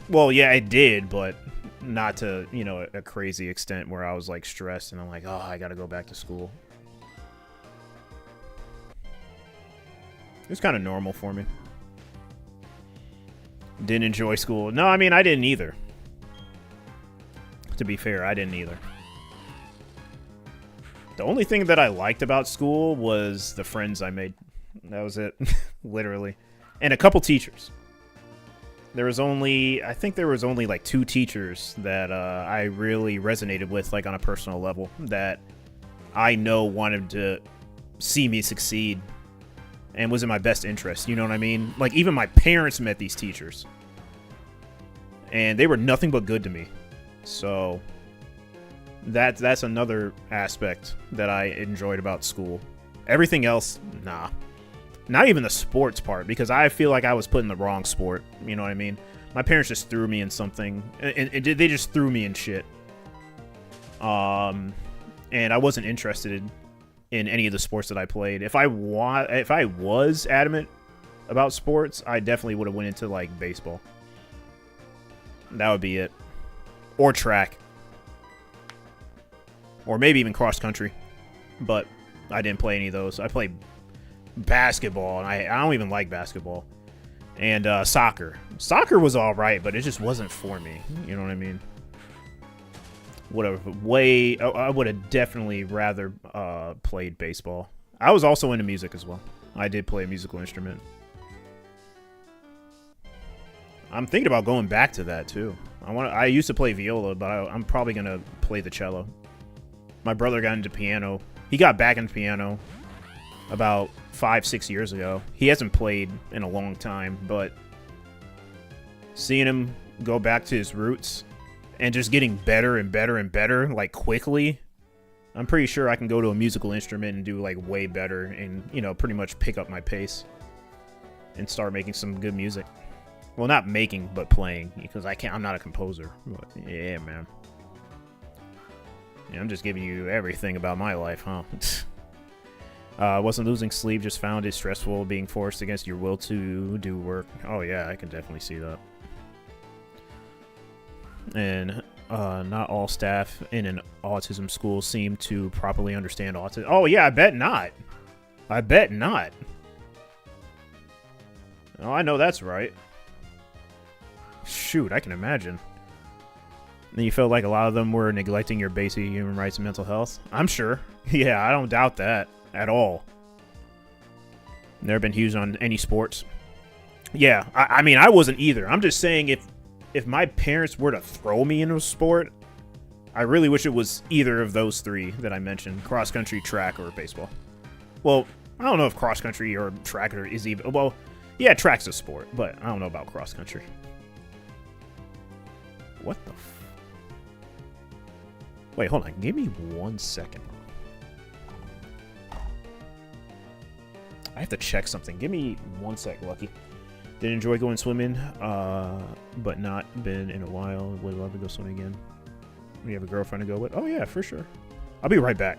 Well, yeah, it did, but not to, you know, a crazy extent where I was, like, stressed and I'm like, oh, I gotta go back to school. It was kind of normal for me. Didn't enjoy school. No, I mean, I didn't either. To be fair, I didn't either. The only thing that I liked about school was the friends I made. That was it. Literally. And a couple teachers. I think there was only like 2 teachers that I really resonated with, like on a personal level, that I know wanted to see me succeed and was in my best interest, you know what I mean? Like, even my parents met these teachers. And they were nothing but good to me. So, that's another aspect that I enjoyed about school. Everything else, nah. Not even the sports part, because I feel like I was put in the wrong sport, you know what I mean? My parents just threw me in something, and they just threw me in shit. And I wasn't interested in any of the sports that I played. If I was adamant about sports, I definitely would have went into, like, baseball. That would be it. Or track. Or maybe even cross country. But I didn't play any of those. I played basketball, and I don't even like basketball. And soccer. Soccer was all right, but it just wasn't for me. You know what I mean? I would have definitely rather played baseball. I was also into music as well. I did play a musical instrument. I'm thinking about going back to that too. I used to play viola, but I'm probably gonna play the cello. My brother got into piano. He got back into piano about 5-6 years ago. He hasn't played in a long time, but seeing him go back to his roots and just getting better and better and better, like quickly, I'm pretty sure I can go to a musical instrument and do like way better and, you know, pretty much pick up my pace and start making some good music. Well, not making, but playing, because I'm not a composer. But yeah, man. Yeah, I'm just giving you everything about my life, huh? Wasn't losing sleep, just found it stressful being forced against your will to do work. Oh yeah, I can definitely see that. And not all staff in an autism school seem to properly understand autism. Oh yeah, I bet not. I bet not. Oh, I know that's right. Shoot, I can imagine. And you felt like a lot of them were neglecting your basic human rights and mental health? I'm sure. Yeah, I don't doubt that at all. Never been huge on any sports. Yeah, I mean, I wasn't either. I'm just saying if my parents were to throw me into a sport, I really wish it was either of those three that I mentioned. Cross country, track, or baseball. Well, I don't know if cross country or track is even... Well, yeah, track's a sport, but I don't know about cross country. What the Wait, hold on. Give me 1 second. I have to check something. Give me 1 sec, Lucky. Did enjoy going swimming, but not been in a while. Would love to go swimming again. We have a girlfriend to go with. Oh, yeah, for sure. I'll be right back.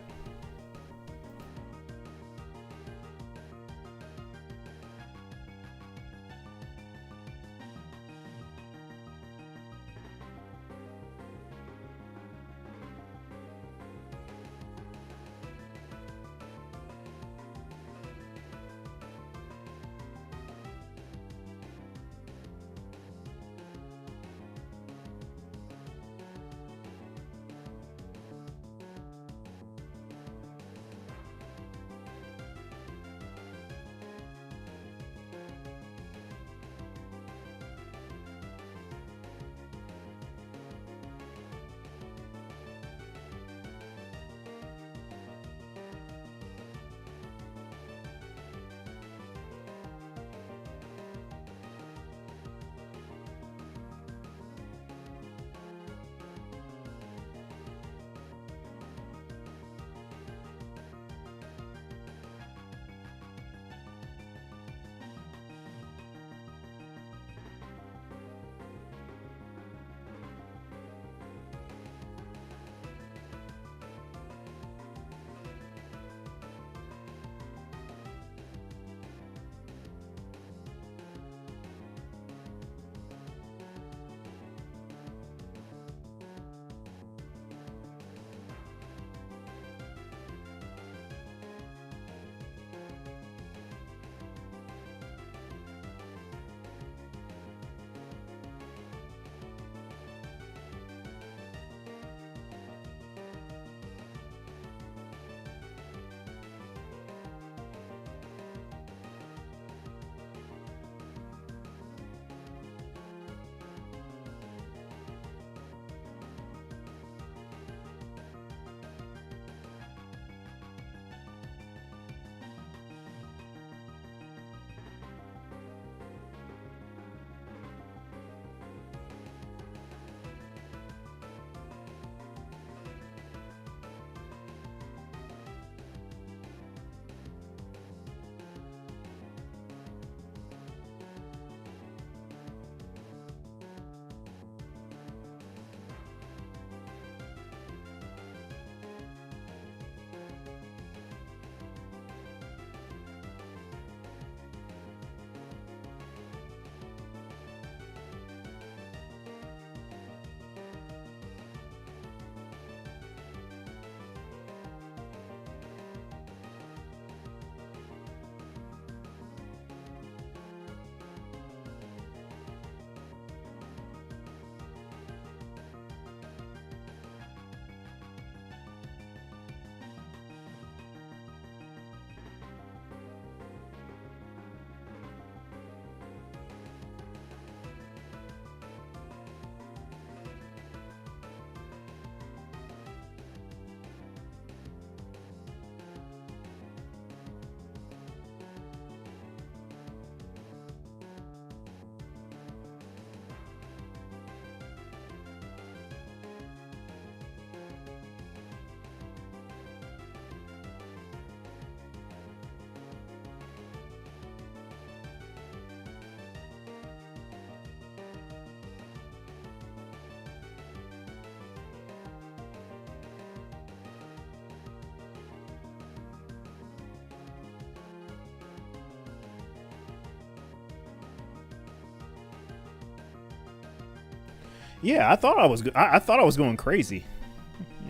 Yeah, I thought I was. I thought I was going crazy,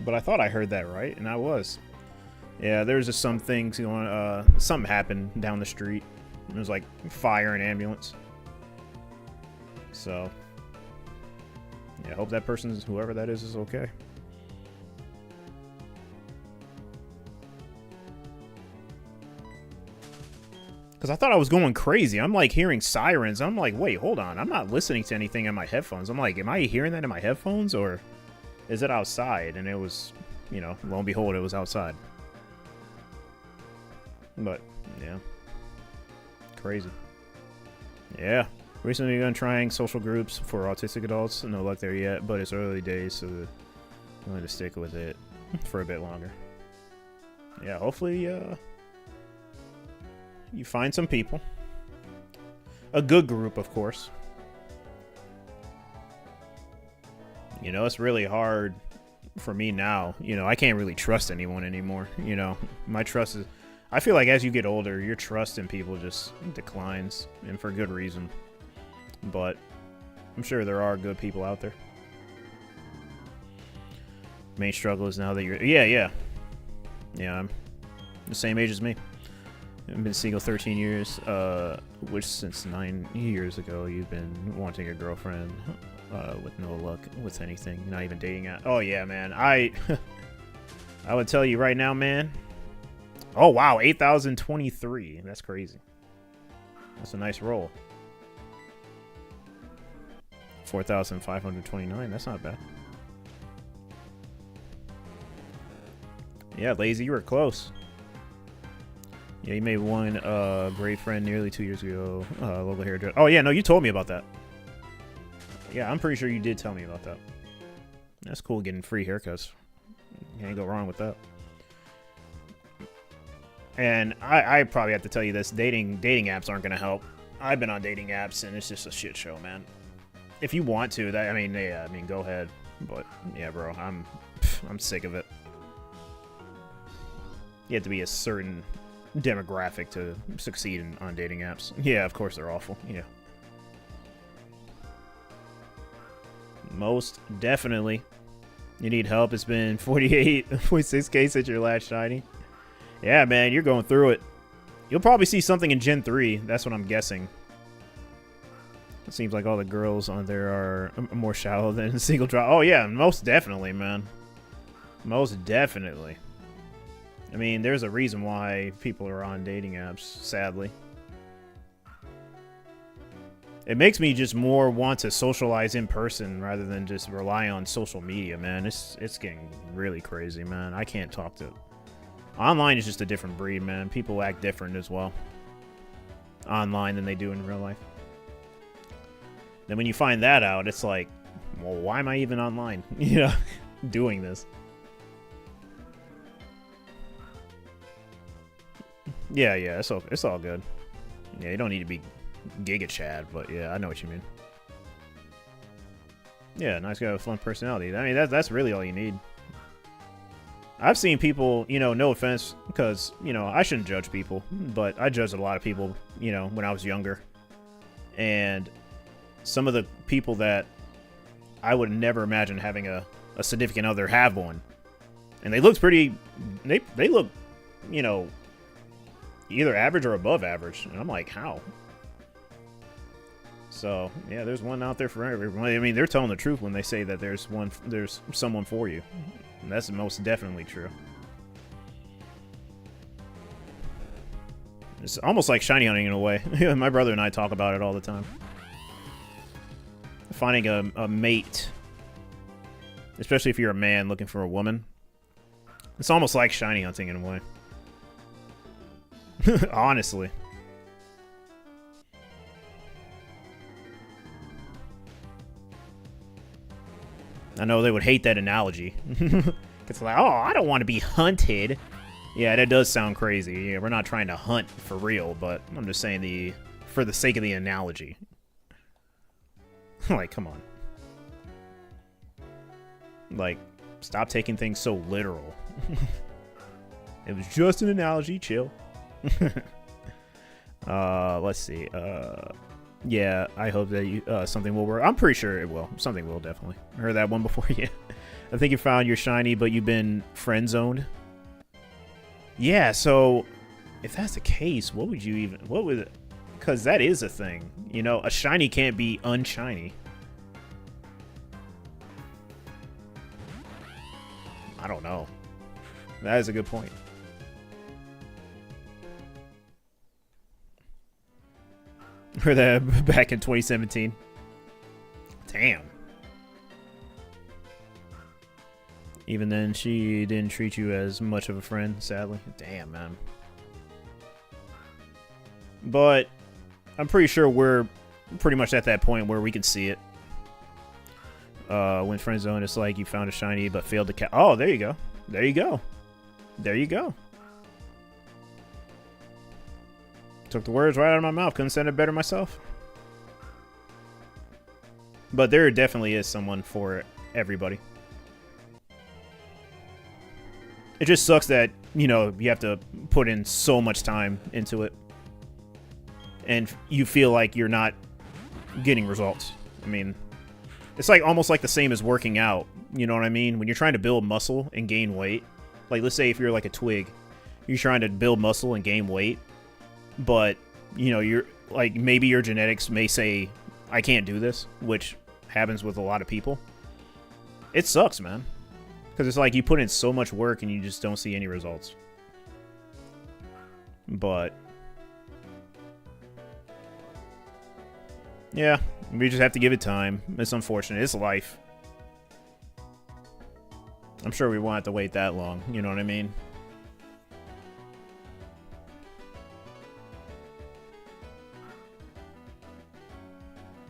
but I thought I heard that right, and I was. Yeah, there's just some things going. Something happened down the street. It was like fire and ambulance. So, yeah, I hope that person's, whoever that is okay. Because I thought I was going crazy. I'm like hearing sirens. I'm like, wait, hold on. I'm not listening to anything in my headphones. I'm like, am I hearing that in my headphones or is it outside? And it was, you know, lo and behold, it was outside. But, yeah. Crazy. Yeah. Recently begun trying social groups for autistic adults. No luck there yet, but it's early days, so I'm going to stick with it for a bit longer. Yeah, hopefully, you find some people. A good group, of course. You know, it's really hard for me now. You know, I can't really trust anyone anymore. You know, my trust is... I feel like as you get older, your trust in people just declines, and for good reason. But I'm sure there are good people out there. Main struggle is now that you're... Yeah, I'm the same age as me. I've been single 13 years, which since 9 years ago you've been wanting a girlfriend with no luck with anything, not even dating out. Oh yeah, man. I would tell you right now, man. Oh wow, 8,023. That's crazy. That's a nice roll. 4,529. That's not bad. Yeah, Lazy, you were close. Yeah, you made one great friend nearly 2 years ago. Local hairdresser. Oh, yeah, no, you told me about that. Yeah, I'm pretty sure you did tell me about that. That's cool, getting free haircuts. Can't go wrong with that. And I probably have to tell you this. Dating apps aren't going to help. I've been on dating apps, and it's just a shit show, man. If you want to, I mean, go ahead. But, yeah, bro, I'm sick of it. You have to be a certain demographic to succeed on dating apps. Yeah, of course they're awful. Yeah. Most definitely. You need help. It's been 48.6k since your last shiny. Yeah, man, you're going through it. You'll probably see something in Gen 3. That's what I'm guessing. It seems like all the girls on there are more shallow than a single drop. Oh, yeah, most definitely, man. Most definitely. I mean, there's a reason why people are on dating apps, sadly. It makes me just more want to socialize in person rather than just rely on social media, man. It's getting really crazy, man. I can't talk to... Online is just a different breed, man. People act different as well online than they do in real life. Then when you find that out, it's like, well, why am I even online? You know, doing this. Yeah, it's all good. Yeah, you don't need to be Giga Chad, but yeah, I know what you mean. Yeah, nice guy with a fun personality. I mean, that's really all you need. I've seen people, you know, no offense, because, you know, I shouldn't judge people, but I judged a lot of people, you know, when I was younger. And some of the people that I would never imagine having a significant other have one. And they looked pretty, they look, you know, either average or above average. And I'm like, how? So, yeah, there's one out there for everyone. I mean, they're telling the truth when they say that there's someone for you. And that's most definitely true. It's almost like shiny hunting in a way. My brother and I talk about it all the time. Finding a mate, especially if you're a man looking for a woman, it's almost like shiny hunting in a way. Honestly. I know they would hate that analogy. It's like, oh, I don't want to be hunted. Yeah, that does sound crazy. Yeah, we're not trying to hunt for real, but I'm just saying for the sake of the analogy. Like, come on. Like, stop taking things so literal. It was just an analogy. Chill. Let's see. Yeah, I hope that something will work. I'm pretty sure it will. Something will, definitely. I heard that one before. Yeah. I think you found your shiny, but you've been friend zoned. Yeah, so if that's the case, what would you even... What would... Because that is a thing. You know, a shiny can't be unshiny. I don't know. That is a good point. Or that back in 2017. Damn. Even then, she didn't treat you as much of a friend, sadly. Damn, man. But I'm pretty sure we're pretty much at that point where we can see it. When friend zone, it's like you found a shiny but failed to catch. Oh, there you go. There you go. There you go. Took the words right out of my mouth. Couldn't said it better myself. But there definitely is someone for everybody. It just sucks that, you know, you have to put in so much time into it. And you feel like you're not getting results. I mean, it's like almost like the same as working out. You know what I mean? When you're trying to build muscle and gain weight. Like, let's say if you're like a twig. You're trying to build muscle and gain weight. But, you know, you're like, maybe your genetics may say, I can't do this. Which happens with a lot of people. It sucks, man. Because it's like you put in so much work and you just don't see any results. But yeah, we just have to give it time. It's unfortunate. It's life. I'm sure we won't have to wait that long. You know what I mean?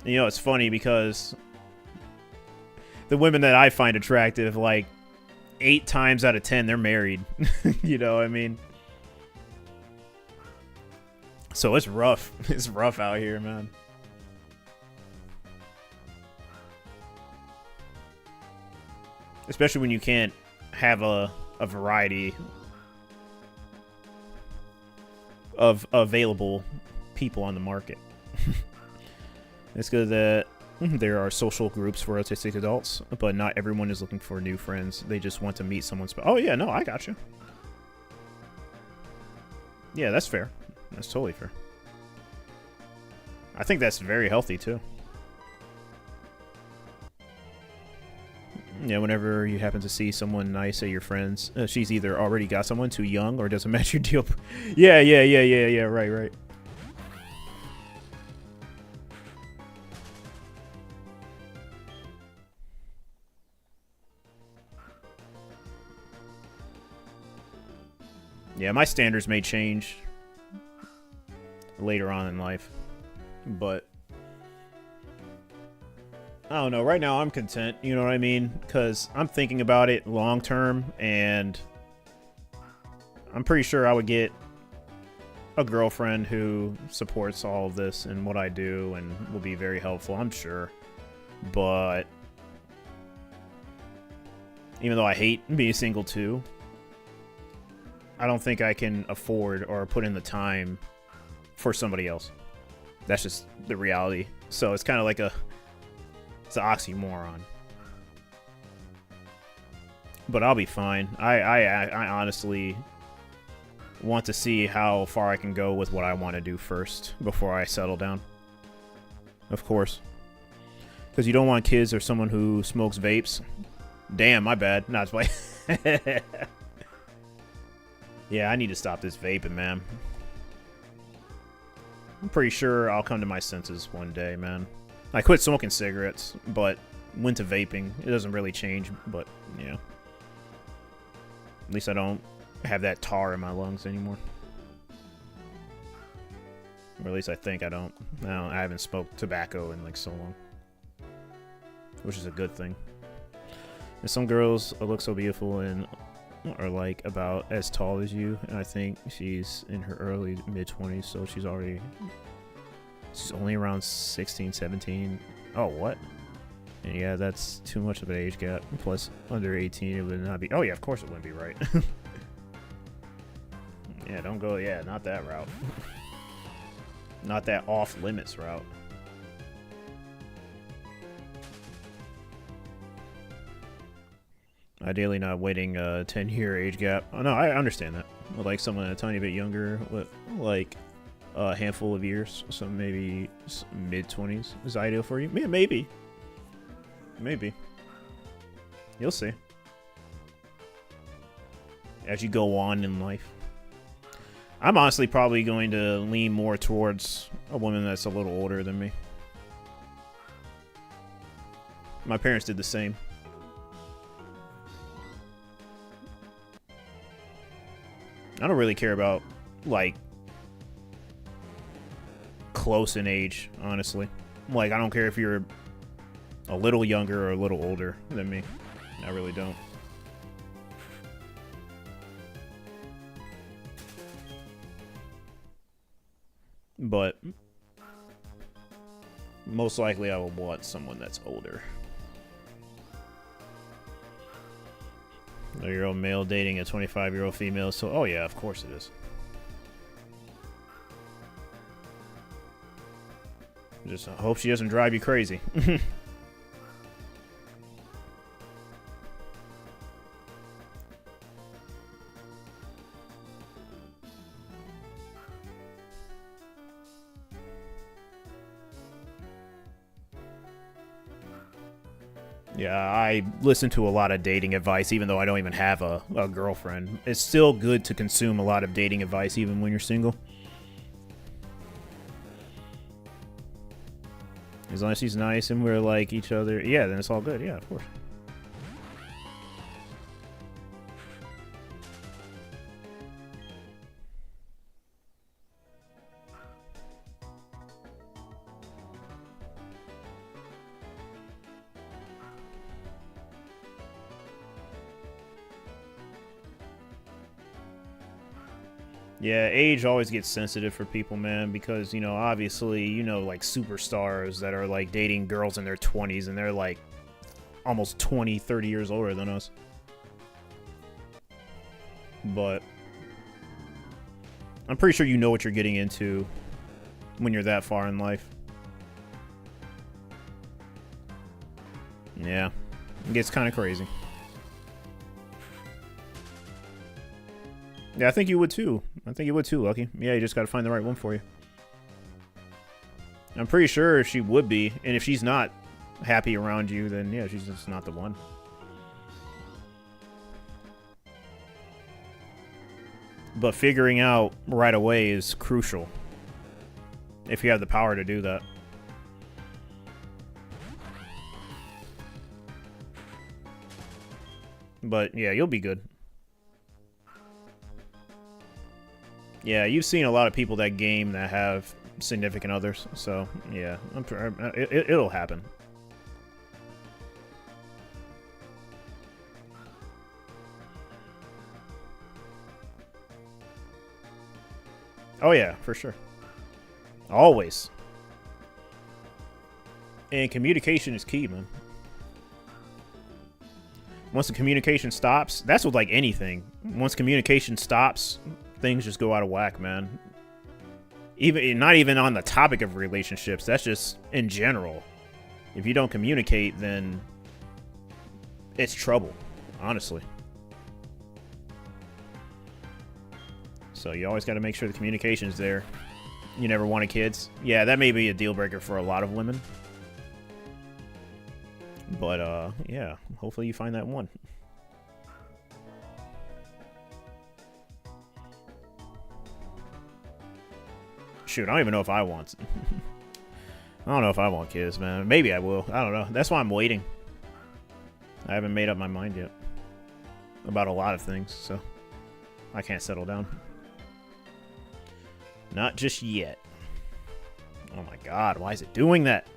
You know, it's funny because the women that I find attractive, like, 8 times out of 10, they're married. You know what I mean? So it's rough. It's rough out here, man. Especially when you can't have a variety of available people on the market. It's good that there are social groups for autistic adults, but not everyone is looking for new friends. They just want to meet someone. Oh, yeah, no, I got you. Yeah, that's fair. That's totally fair. I think that's very healthy, too. Yeah, whenever you happen to see someone nice at your friends, she's either already got someone too young or doesn't match your deal. Yeah, right. Yeah, my standards may change later on in life, but I don't know. Right now, I'm content. You know what I mean? Because I'm thinking about it long term, and I'm pretty sure I would get a girlfriend who supports all of this and what I do and will be very helpful, I'm sure. But even though I hate being single too, I don't think I can afford or put in the time for somebody else. That's just the reality. So it's kind of like it's an oxymoron. But I'll be fine. I honestly want to see how far I can go with what I want to do first before I settle down. Of course. Because you don't want kids or someone who smokes vapes. Damn, my bad. Not to play. Yeah, I need to stop this vaping, man. I'm pretty sure I'll come to my senses one day, man. I quit smoking cigarettes, but went to vaping. It doesn't really change, but, yeah. At least I don't have that tar in my lungs anymore. Or at least I think I don't. I haven't smoked tobacco in, like, so long. Which is a good thing. And some girls look so beautiful and are like about as tall as you, and I think she's in her early mid-20s, so she's only around 16, 17. Oh, what? And yeah, that's too much of an age gap. Plus, under 18, it would not be. Oh yeah, of course it wouldn't be right. Yeah, don't go. Yeah, not that route. Not that off limits route. Ideally not waiting a 10-year age gap. Oh, no, I understand that. Like someone a tiny bit younger with like a handful of years. So maybe mid-20s is ideal for you. Yeah, maybe. Maybe. You'll see. As you go on in life. I'm honestly probably going to lean more towards a woman that's a little older than me. My parents did the same. I don't really care about, like, close in age, honestly. Like, I don't care if you're a little younger or a little older than me. I really don't. But most likely I will want someone that's older. A 30-year-old male dating a 25-year-old female. So, oh yeah, of course it is. Just hope she doesn't drive you crazy. Yeah, I listen to a lot of dating advice, even though I don't even have a girlfriend. It's still good to consume a lot of dating advice, even when you're single. As long as she's nice and we're like each other, yeah, then it's all good. Yeah, of course. Yeah, age always gets sensitive for people, man, because, you know, obviously, you know, like superstars that are like dating girls in their 20s and they're like almost 20, 30 years older than us. But I'm pretty sure you know what you're getting into when you're that far in life. Yeah, it gets kind of crazy. Yeah, I think you would too. I think you would too, Lucky. Yeah, you just gotta find the right one for you. I'm pretty sure she would be, and if she's not happy around you, then yeah, she's just not the one. But figuring out right away is crucial. If you have the power to do that. But yeah, you'll be good. Yeah, you've seen a lot of people that game that have significant others, so yeah, it'll happen. Oh yeah, for sure. Always. And communication is key, man. Once the communication stops, that's with like anything. Once communication stops, things just go out of whack, man. Even not even on the topic of relationships, that's just in general. If you don't communicate, then it's trouble, honestly. So you always got to make sure the communication's there. You never wanted kids? Yeah, that may be a deal breaker for a lot of women. But yeah, hopefully you find that one. Shoot, I don't even know if I want. I don't know if I want kids, man. Maybe I will. I don't know. That's why I'm waiting. I haven't made up my mind yet about a lot of things, so I can't settle down. Not just yet. Oh my god, why is it doing that?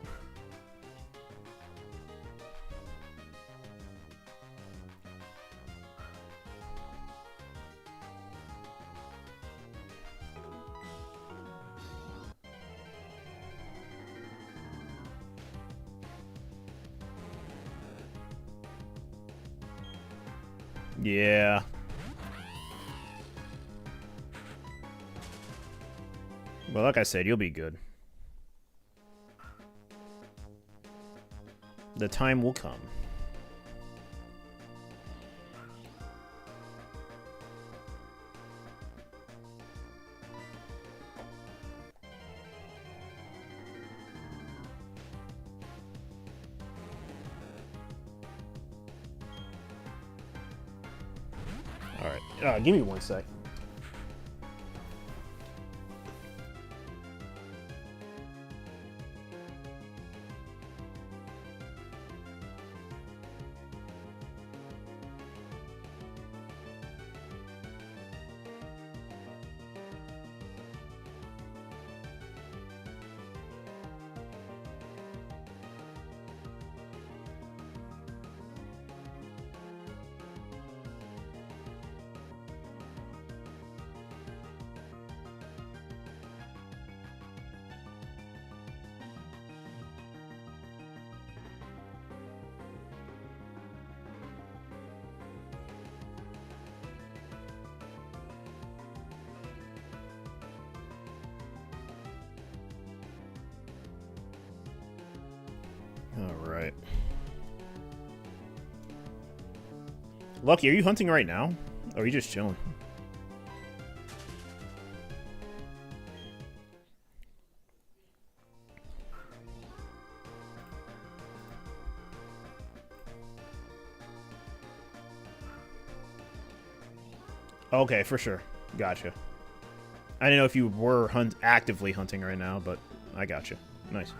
Yeah. Well, like I said, you'll be good. The time will come. Alright, give me 1 sec. Alright. Lucky, are you hunting right now? Or are you just chilling? Okay, for sure. Gotcha. I didn't know if you were actively hunting right now, but I gotcha. Nice.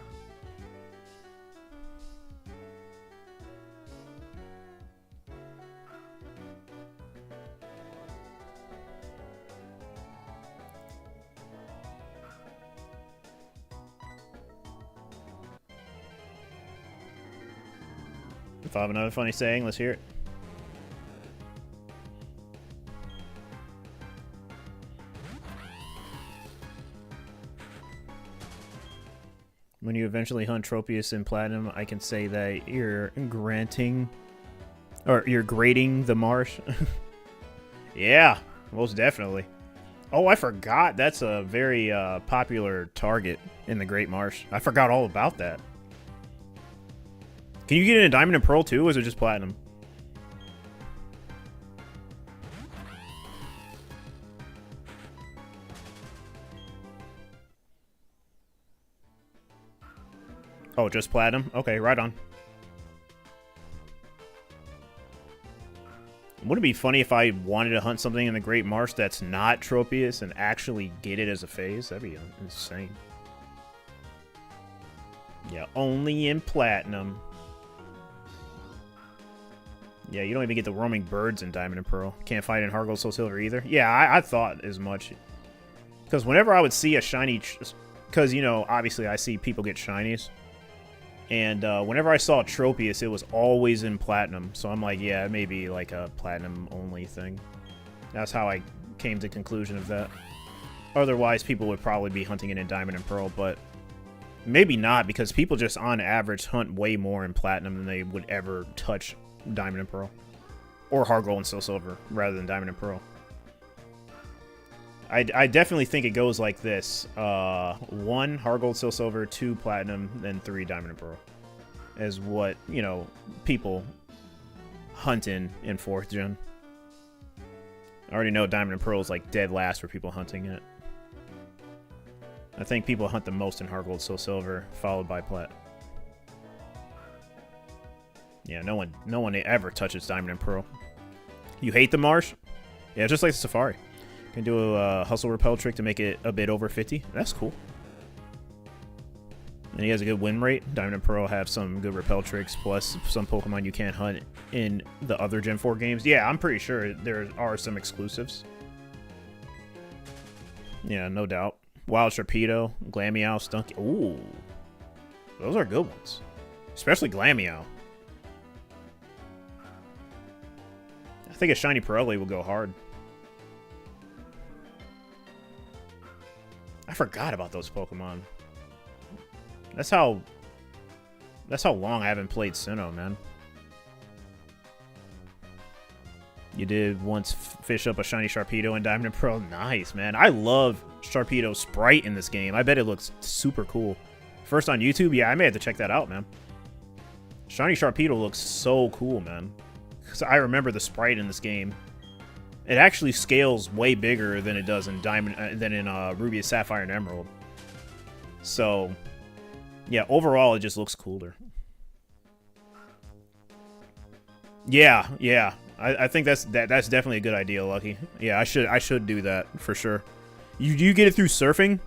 If I have another funny saying, let's hear it. When you eventually hunt Tropius in Platinum, I can say that you're grading the marsh. Yeah, most definitely. Oh, I forgot. That's a very popular target in the Great Marsh. I forgot all about that. Can you get in a Diamond and Pearl too, or is it just Platinum? Oh, just Platinum? Okay, right on. Wouldn't it be funny if I wanted to hunt something in the Great Marsh that's not Tropius and actually get it as a phase? That'd be insane. Yeah, only in Platinum. Yeah, you don't even get the roaming birds in Diamond and Pearl. Can't find it in Heart Gold Soul Silver either. Yeah, I thought as much. Because whenever I would see a shiny... Because, you know, obviously I see people get shinies. And whenever I saw Tropius, it was always in Platinum. So I'm like, yeah, it may be like a Platinum-only thing. That's how I came to the conclusion of that. Otherwise, people would probably be hunting it in Diamond and Pearl, but maybe not, because people just, on average, hunt way more in Platinum than they would ever touch Diamond and Pearl. Or Heart Gold and Soul Silver, rather than Diamond and Pearl. I definitely think it goes like this. 1, Heart Gold, Soul Silver, 2, Platinum, then 3, Diamond and Pearl. Is what, you know, people hunt in 4th gen. I already know Diamond and Pearl is like dead last for people hunting it. I think people hunt the most in Heart Gold, Soul Silver, followed by Plat. Yeah, no one ever touches Diamond and Pearl. You hate the marsh? Yeah, just like the Safari. Can do a hustle repel trick to make it a bit over 50. That's cool. And he has a good win rate. Diamond and Pearl have some good repel tricks, plus some Pokemon you can't hunt in the other Gen 4 games. Yeah, I'm pretty sure there are some exclusives. Yeah, no doubt. Wild Sharpedo, Glameow, Stunky. Ooh. Those are good ones. Especially Glameow. I think a shiny Pirelli will go hard. I forgot about those Pokemon. That's how long I haven't played Sinnoh, man. You did once fish up a shiny Sharpedo in Diamond and Pearl. Nice, man. I love Sharpedo's sprite in this game. I bet it looks super cool. First on YouTube? Yeah, I may have to check that out, man. Shiny Sharpedo looks so cool, man. Because I remember the sprite in this game. It actually scales way bigger than it does in Ruby, Sapphire, and Emerald. So, yeah, overall, it just looks cooler. Yeah. I think that's definitely a good idea, Lucky. Yeah, I should do that for sure. You get it through surfing?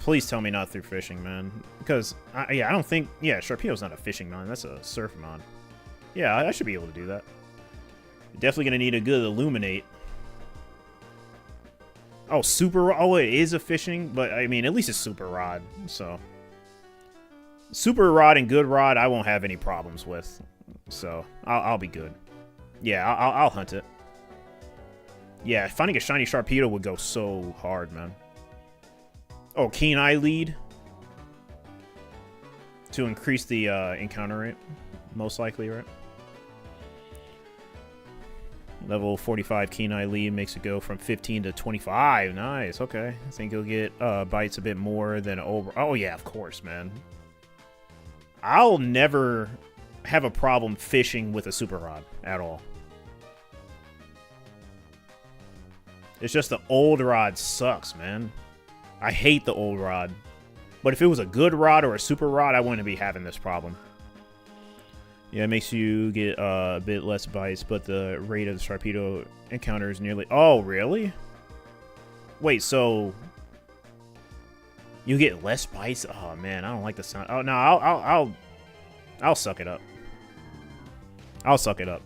Please tell me not through fishing, man. Because I don't think Sharpedo's not a fishing mon. That's a surf mon. Yeah, I should be able to do that. Definitely gonna need a good illuminate. Oh, super. Oh, it is a fishing, but I mean, at least it's super rod. So, super rod and good rod, I won't have any problems with. So, I'll be good. Yeah, I'll hunt it. Yeah, finding a shiny Sharpedo would go so hard, man. Oh, Keen Eye lead to increase the encounter rate, most likely, right? Level 45 Keen Eye lead makes it go from 15 to 25. Nice. Okay, I think you'll get bites a bit more than over. Oh yeah, of course, man. I'll never have a problem fishing with a super rod at all. It's just the old rod sucks, man. I hate the old rod. But if it was a good rod or a super rod, I wouldn't be having this problem. Yeah, it makes you get a bit less bites, but the rate of the Sharpedo encounter is nearly... Oh, really? Wait, so... You get less bites? Oh, man, I don't like the sound. Oh, no, I'll suck it up. I'll suck it up.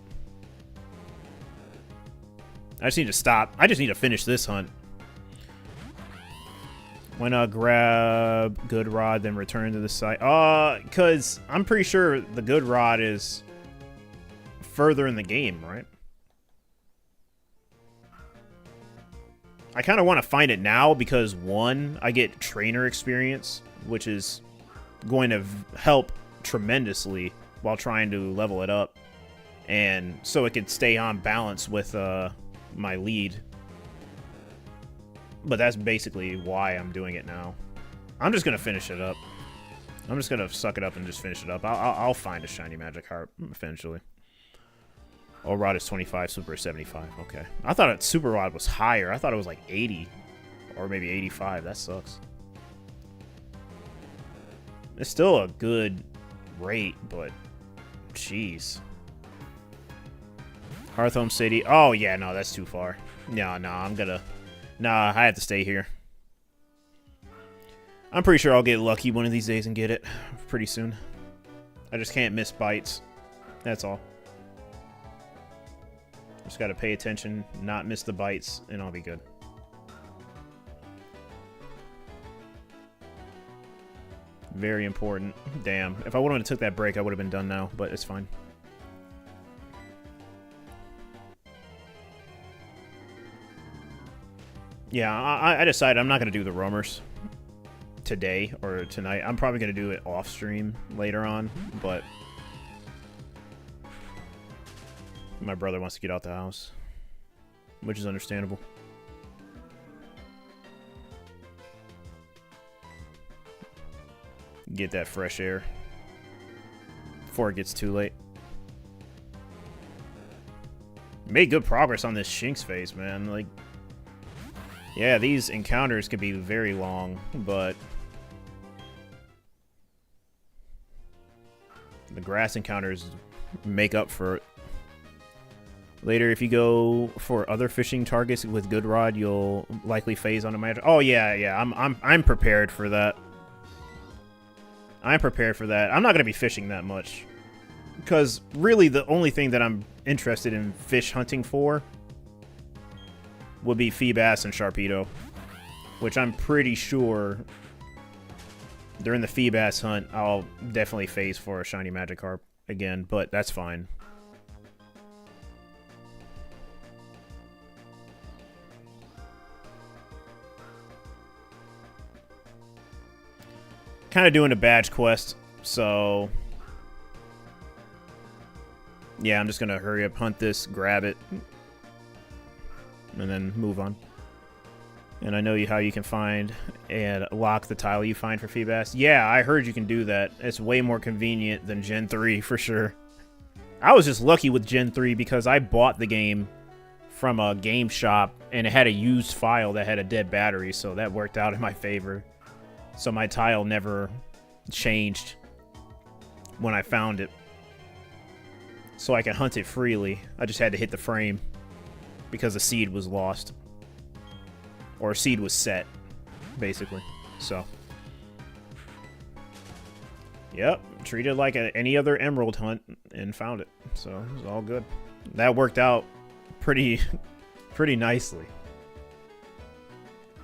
I just need to stop. I just need to finish this hunt. Why not grab good rod, then return to the site? Because I'm pretty sure the good rod is further in the game, right? I kind of want to find it now because, one, I get trainer experience, which is going to help tremendously while trying to level it up. And so it could stay on balance with my lead. But that's basically why I'm doing it now. I'm just going to finish it up. I'm just going to suck it up and just finish it up. I'll find a shiny Magikarp eventually. Oh, Rod is 25, Super is 75. Okay. I thought Super Rod was higher. I thought it was like 80 or maybe 85. That sucks. It's still a good rate, but jeez. Hearthome City. Oh, yeah, no, that's too far. No, I'm gonna... Nah, I have to stay here. I'm pretty sure I'll get lucky one of these days and get it pretty soon. I just can't miss bites. That's all. Just gotta pay attention, not miss the bites, and I'll be good. Very important. Damn. If I wouldn't have took that break, I would have been done now, but it's fine. Yeah, I decided I'm not going to do the roamers today or tonight. I'm probably going to do it off stream later on, but my brother wants to get out the house, which is understandable. Get that fresh air before it gets too late. Made good progress on this Shinx phase, man. Like, yeah, these encounters could be very long, but the grass encounters make up for it. Later, if you go for other fishing targets with good rod, you'll likely phase on a magic. Oh yeah, I'm prepared for that. I'm prepared for that. I'm not gonna be fishing that much, because really the only thing that I'm interested in fish hunting for would be Feebas and Sharpedo, which I'm pretty sure during the Feebas hunt I'll definitely phase for a shiny Magikarp again, but that's fine. Kind of doing a badge quest, so yeah, I'm just gonna hurry up, hunt this, grab it, and then move on. And I know how you can find and lock the tile you find for Feebas. Yeah, I heard you can do that. It's way more convenient than Gen 3 for sure. I was just lucky with Gen 3 because I bought the game from a game shop and it had a used file that had a dead battery, so that worked out in my favor. So my tile never changed when I found it. so I can hunt it freely. I just had to hit the frame because the seed was lost. Or seed was set, basically. So. Yep, treated like any other emerald hunt and found it. So it was all good. That worked out pretty nicely.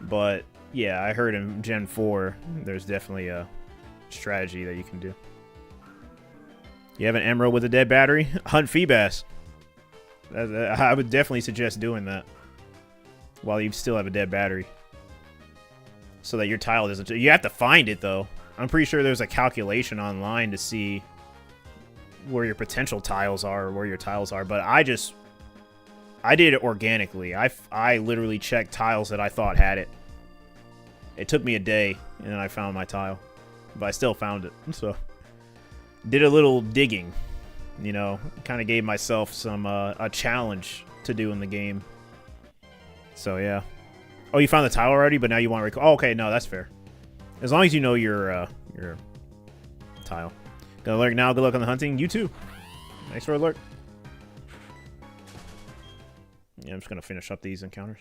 But yeah, I heard in Gen 4 there's definitely a strategy that you can do. You have an emerald with a dead battery? Hunt Feebas. I would definitely suggest doing that while you still have a dead battery. So that your tile doesn't... You have to find it, though. I'm pretty sure there's a calculation online to see where your potential tiles are or where your tiles are. But I did it organically. I literally checked tiles that I thought had it. It took me a day, and then I found my tile. But I still found it, so... Did a little digging, you know, kind of gave myself some a challenge to do in the game. So yeah. Oh, you found the tile already, but now you want to recall. Oh, okay, no, that's fair. As long as you know your tile. Gonna lurk now. Good luck on the hunting. You too. Thanks for a lurk. Yeah, I'm just gonna finish up these encounters.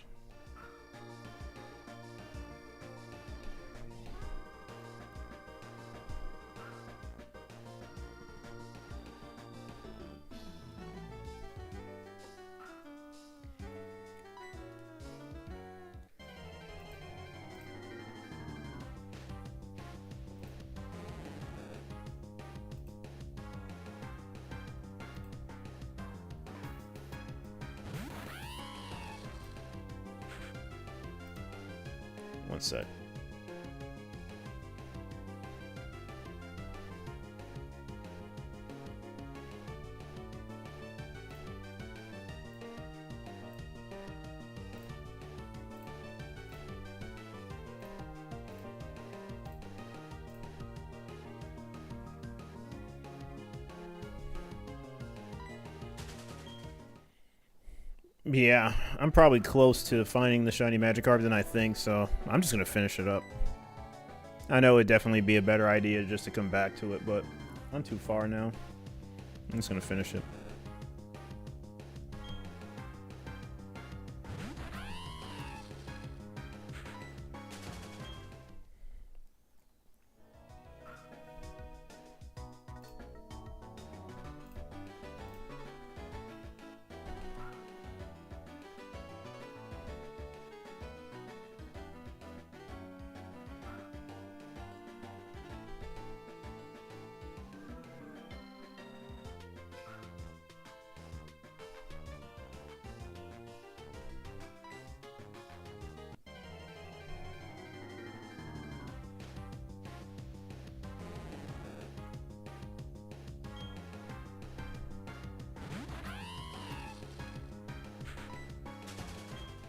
One sec. Yeah, I'm probably close to finding the shiny Magikarp than I think, so I'm just going to finish it up. I know it'd definitely be a better idea just to come back to it, but I'm too far now. I'm just going to finish it.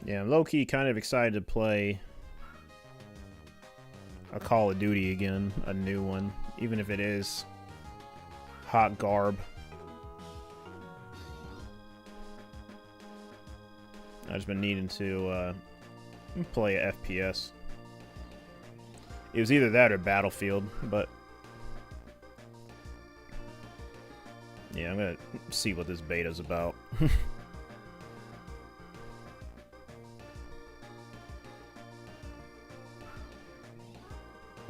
Yeah, I'm low-key kind of excited to play a Call of Duty again, a new one, even if it is hot garb. I've just been needing to play a FPS. It was either that or Battlefield, but yeah, I'm gonna see what this beta's about.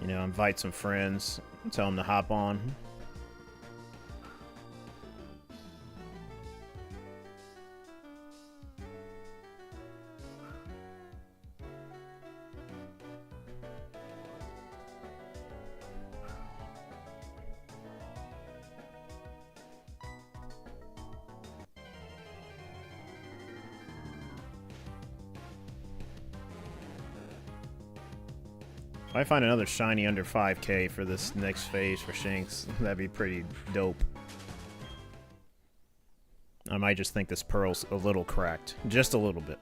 You know, invite some friends, tell them to hop on. If I find another shiny under 5k for this next phase for Shinx, that'd be pretty dope. I might just think this Pearl's a little cracked. Just a little bit.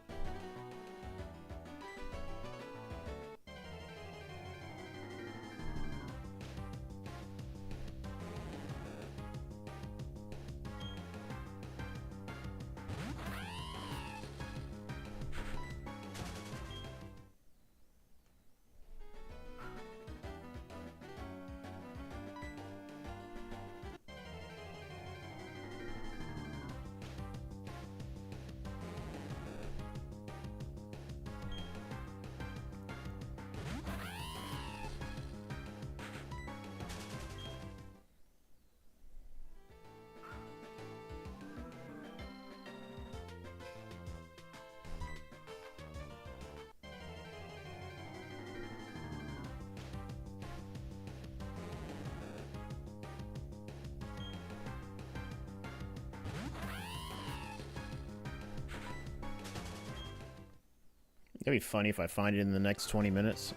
It'd be funny if I find it in the next 20 minutes.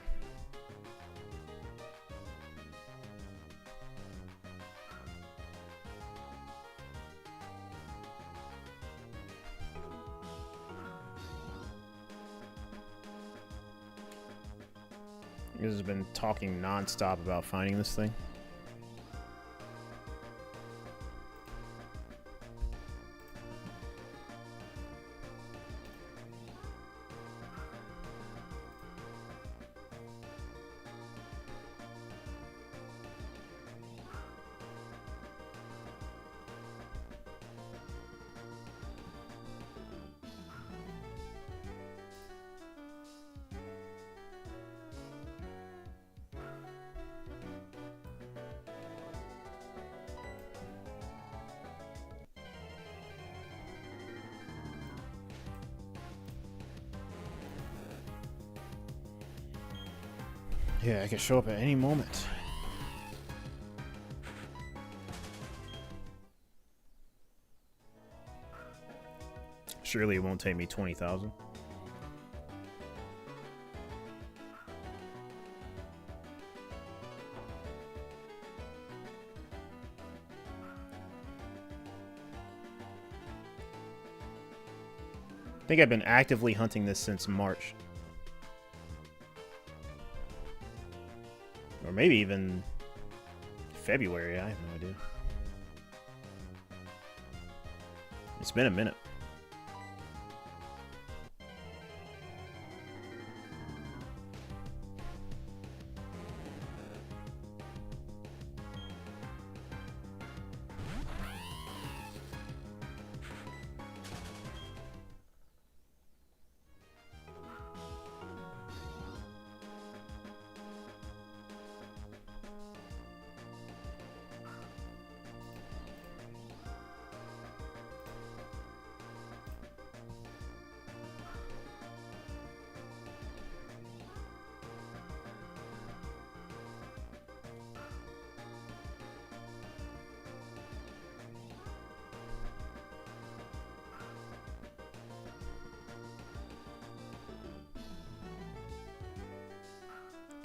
This has been talking non-stop about finding this thing. Yeah, I could show up at any moment. Surely it won't take me 20,000. I think I've been actively hunting this since March. Or maybe even February, I have no idea. It's been a minute.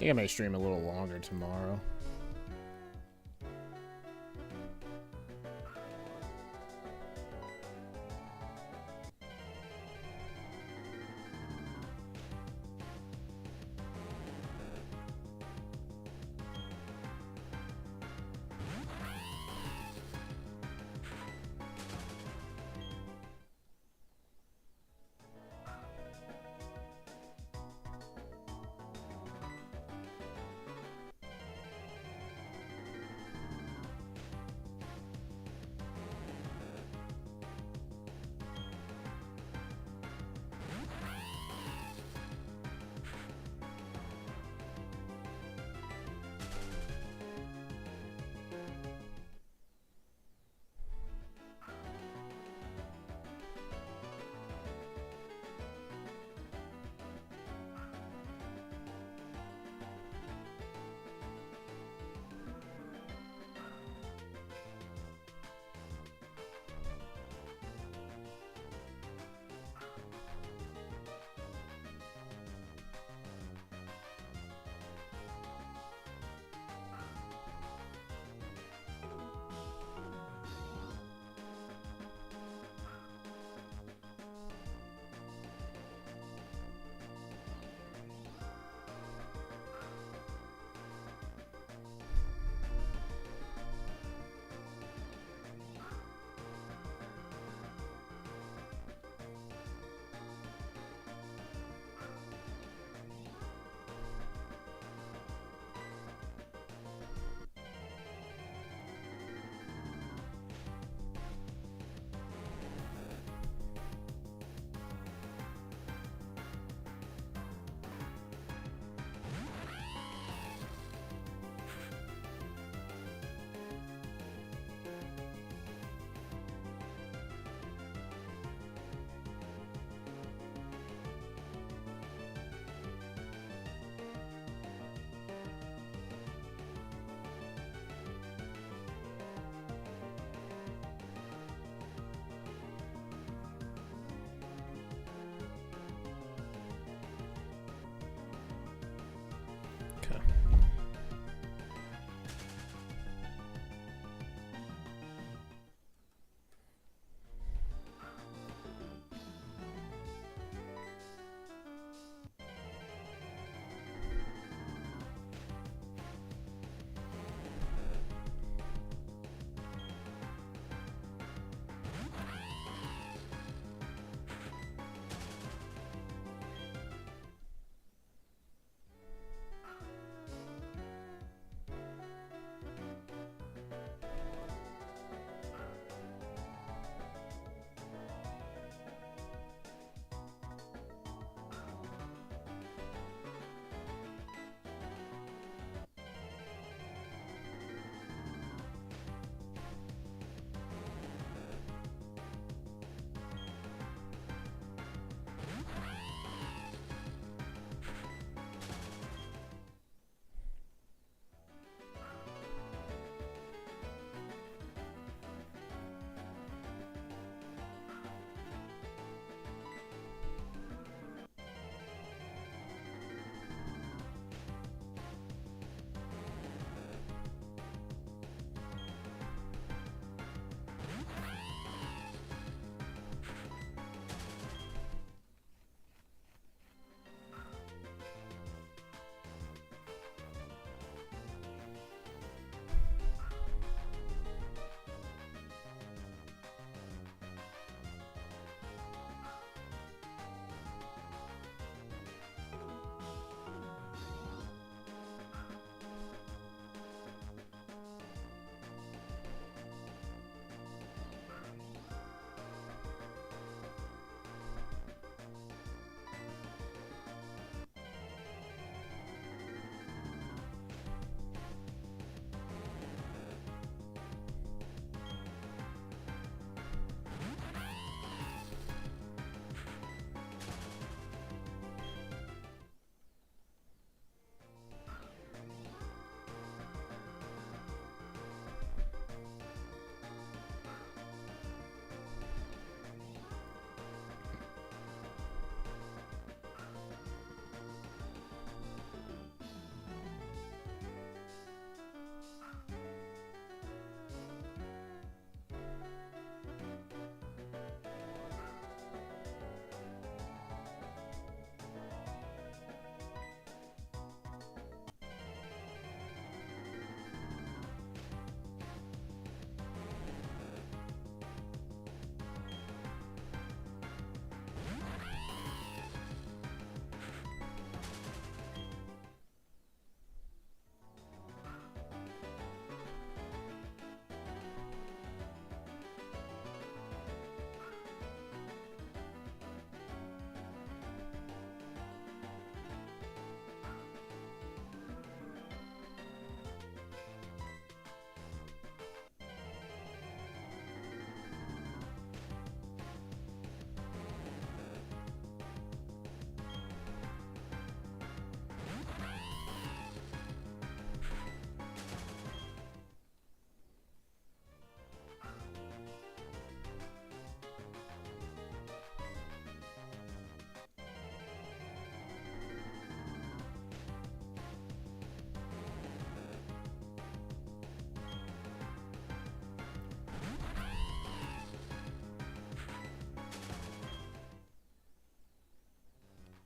I think I may stream a little longer tomorrow.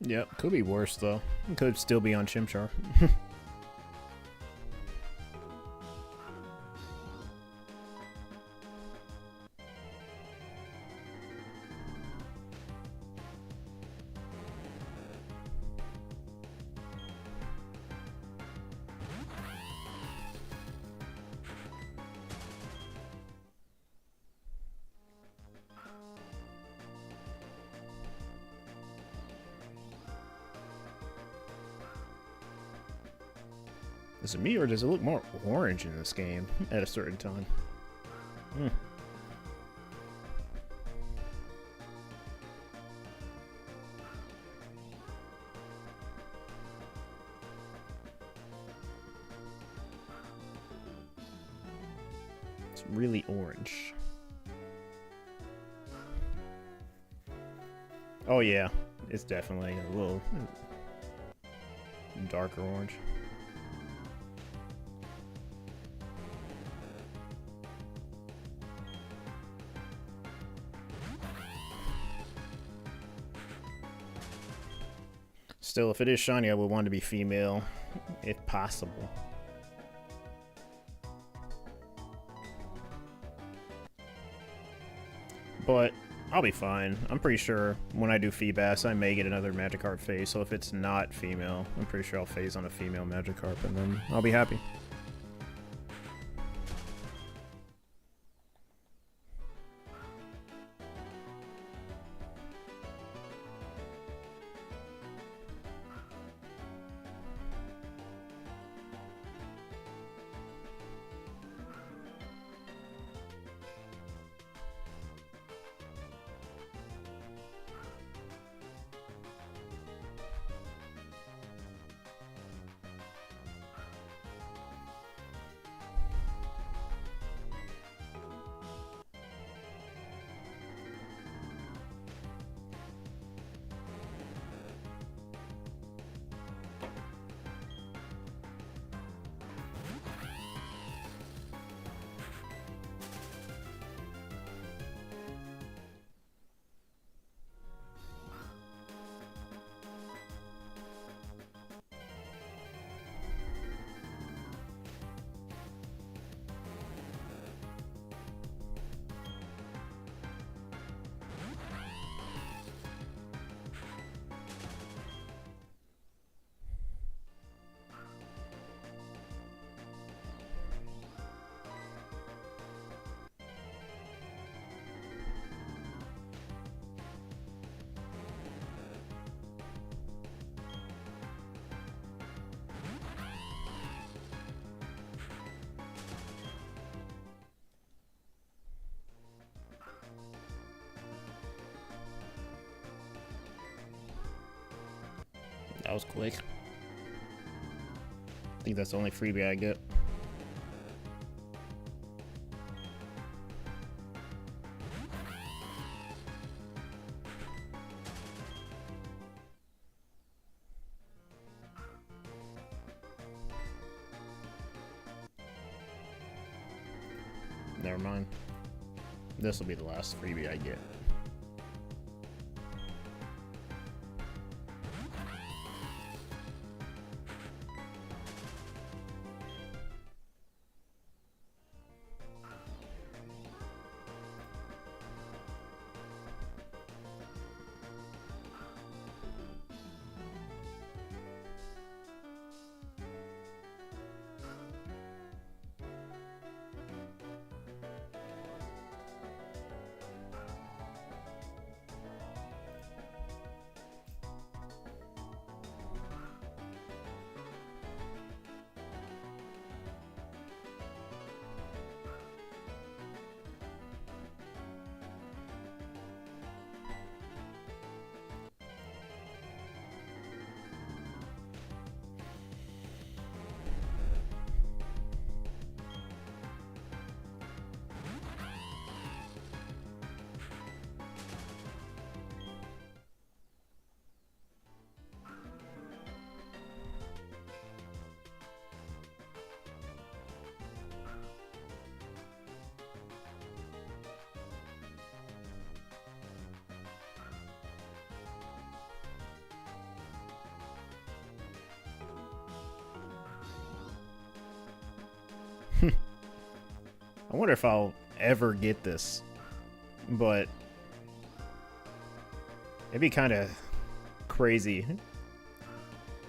Yep, could be worse though. It could still be on Chimchar. Is it me, or does it look more orange in this game at a certain time? Hmm. It's really orange. Oh yeah, it's definitely a little darker orange. Still, if it is shiny, I would want it to be female, if possible. But I'll be fine. I'm pretty sure when I do Feebas, I may get another Magikarp phase, so if it's not female, I'm pretty sure I'll phase on a female Magikarp, and then I'll be happy. That was quick. I think that's the only freebie I get. Never mind. This will be the last freebie I get. I wonder if I'll ever get this, but it'd be kind of crazy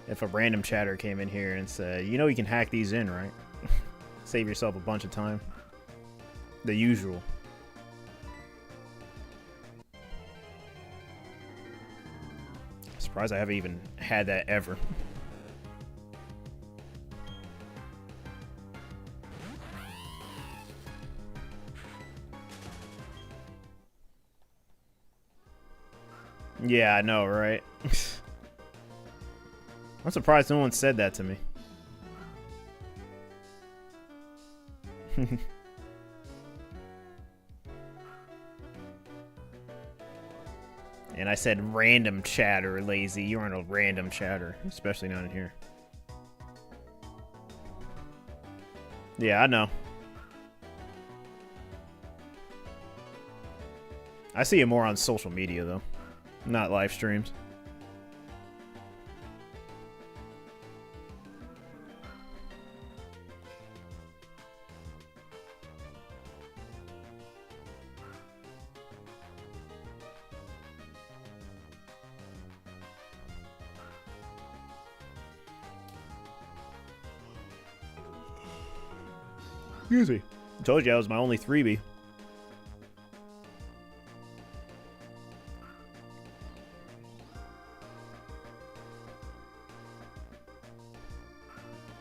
if a random chatter came in here and said, you know, you can hack these in, right? Save yourself a bunch of time. The usual. Surprised I haven't even had that ever. Yeah, I know, right? I'm surprised no one said that to me. And I said random chatter, lazy. You aren't a random chatter, especially not in here. Yeah, I know. I see it more on social media, though. Not live streams. Excuse me. I told you I was my only 3B.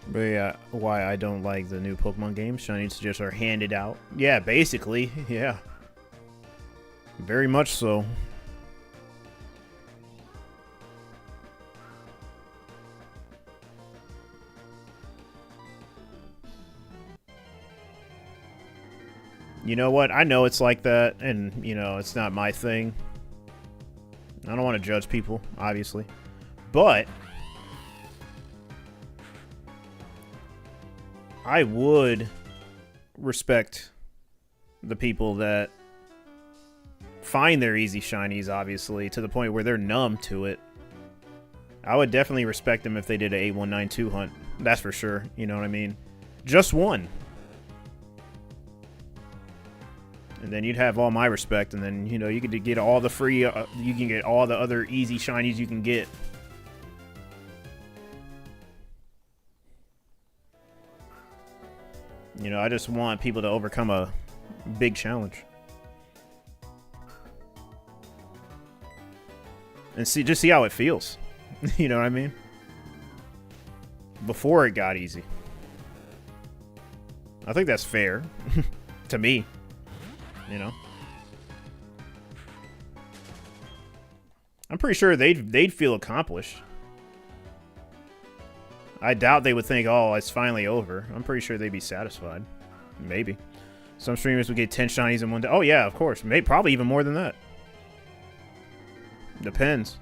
But yeah, why I don't like the new Pokemon games. Shinies just are handed out. Yeah, basically. Yeah. Very much so. You know what? I know it's like that, and, you know, it's not my thing. I don't want to judge people, obviously. But I would respect the people that find their easy shinies, obviously, to the point where they're numb to it. I would definitely respect them if they did an 8192 hunt. That's for sure. You know what I mean? Just one. And then you'd have all my respect, and then, you know, you could get all the free, you can get all the other easy shinies you can get. You know, I just want people to overcome a big challenge. And just see how it feels. You know what I mean? Before it got easy. I think that's fair. To me. You know? I'm pretty sure they'd feel accomplished. I doubt they would think, oh, it's finally over. I'm pretty sure they'd be satisfied. Maybe. Some streamers would get 10 shinies in one day. Oh, yeah, of course. Maybe, probably even more than that. Depends.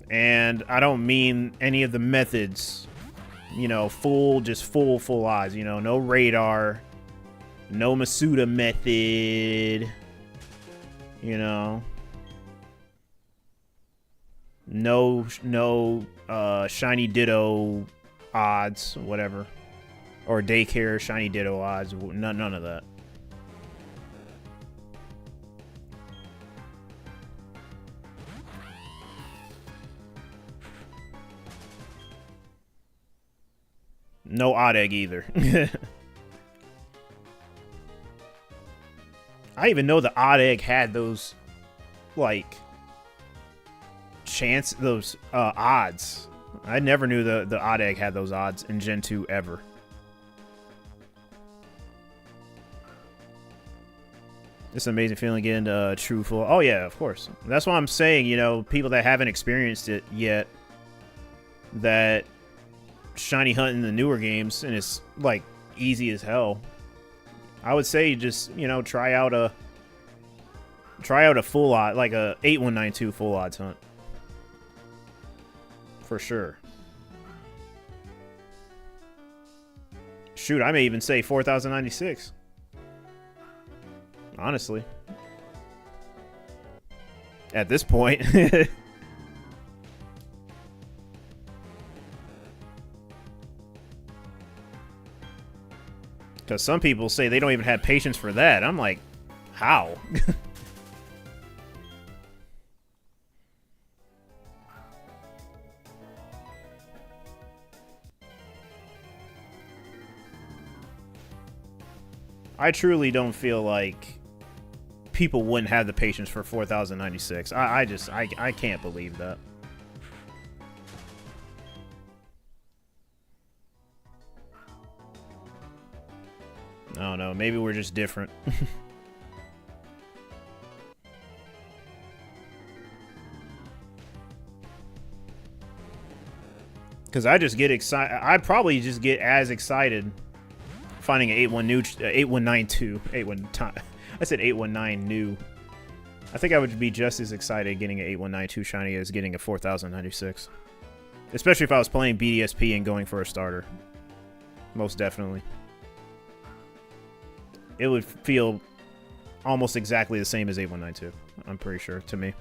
And I don't mean any of the methods. You know, just full odds. You know, no radar. No Masuda method. You know. No shiny ditto odds, whatever. Or daycare shiny ditto odds. None of that. No odd egg either. I even know the odd egg had those, like, those odds. I never knew the odd egg had those odds in Gen 2 ever. It's an amazing feeling getting true full. Oh yeah, of course. That's why I'm saying, you know, people that haven't experienced it yet, that shiny hunt in the newer games, and it's like easy as hell. I would say just, you know, try out a full odd, like a 8192 full odds hunt. For sure. Shoot, I may even say 4096. Honestly. At this point. 'Cause, Because some people say they don't even have patience for that. I'm like, how? I truly don't feel like people wouldn't have the patience for 4096. I can't believe that. I don't know. Maybe we're just different. Because I just get excited. I'd probably just get as excited finding an 8192. I said 819 new. I think I would be just as excited getting an 8192 shiny as getting a 4096. Especially if I was playing BDSP and going for a starter. Most definitely. It would feel almost exactly the same as 8192. I'm pretty sure, to me.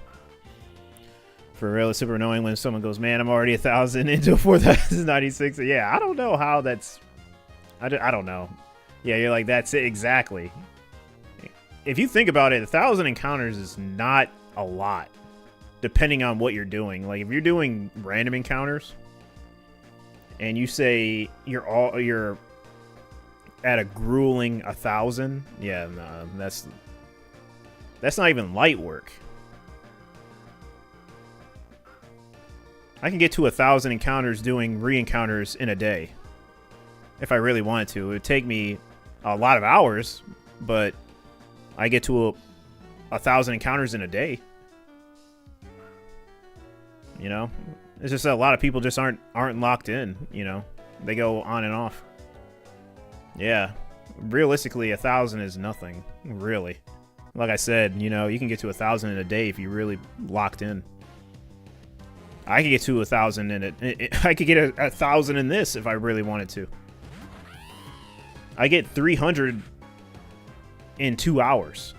For real, it's super annoying when someone goes, man, I'm already 1,000 into a 4096. Yeah, I don't know how that's... I don't know. Yeah, you're like, that's it, exactly. If you think about it, 1,000 encounters is not a lot, depending on what you're doing. Like, if you're doing random encounters, and you say you're at a grueling 1,000, yeah, no, that's not even light work. I can get to 1,000 encounters doing re-encounters in a day. If I really wanted to. It would take me a lot of hours, but I get to 1,000 encounters in a day. You know? It's just that a lot of people just aren't locked in, you know? They go on and off. Yeah. Realistically, 1,000 is nothing. Really. Like I said, you know, you can get to 1,000 in a day if you really locked in. I could get to 1,000 in it. I could get 1,000 in this if I really wanted to. I get 300 in 2 hours.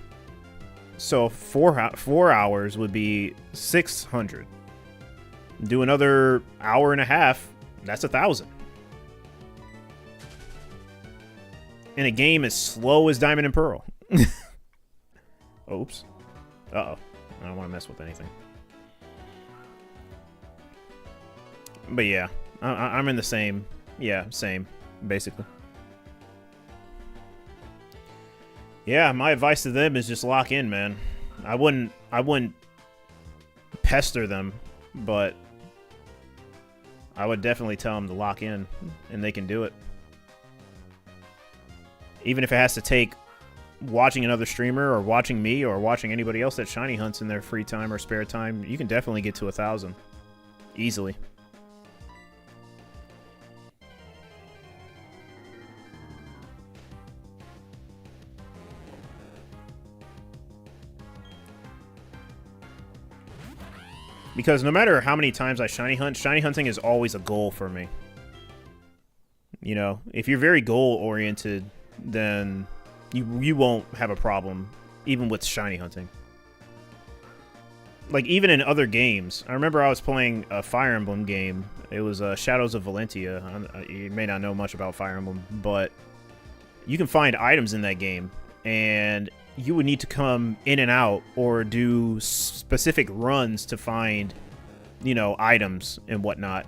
So 4 hours would be 600. Do another hour and a half, that's 1,000. In a game as slow as Diamond and Pearl. Oops. Uh-oh. I don't want to mess with anything. But yeah, I'm in the same. Yeah, same, basically. Yeah, my advice to them is just lock in, man. I wouldn't pester them, but I would definitely tell them to lock in, and they can do it. Even if it has to take watching another streamer or watching me or watching anybody else that shiny hunts in their free time or spare time, you can definitely get to 1,000 easily. Because no matter how many times I shiny hunt, shiny hunting is always a goal for me. You know, if you're very goal-oriented, then you won't have a problem, even with shiny hunting. Like, even in other games. I remember I was playing a Fire Emblem game. It was Shadows of Valentia. You may not know much about Fire Emblem, but you can find items in that game, and you would need to come in and out or do specific runs to find, you know, items and whatnot.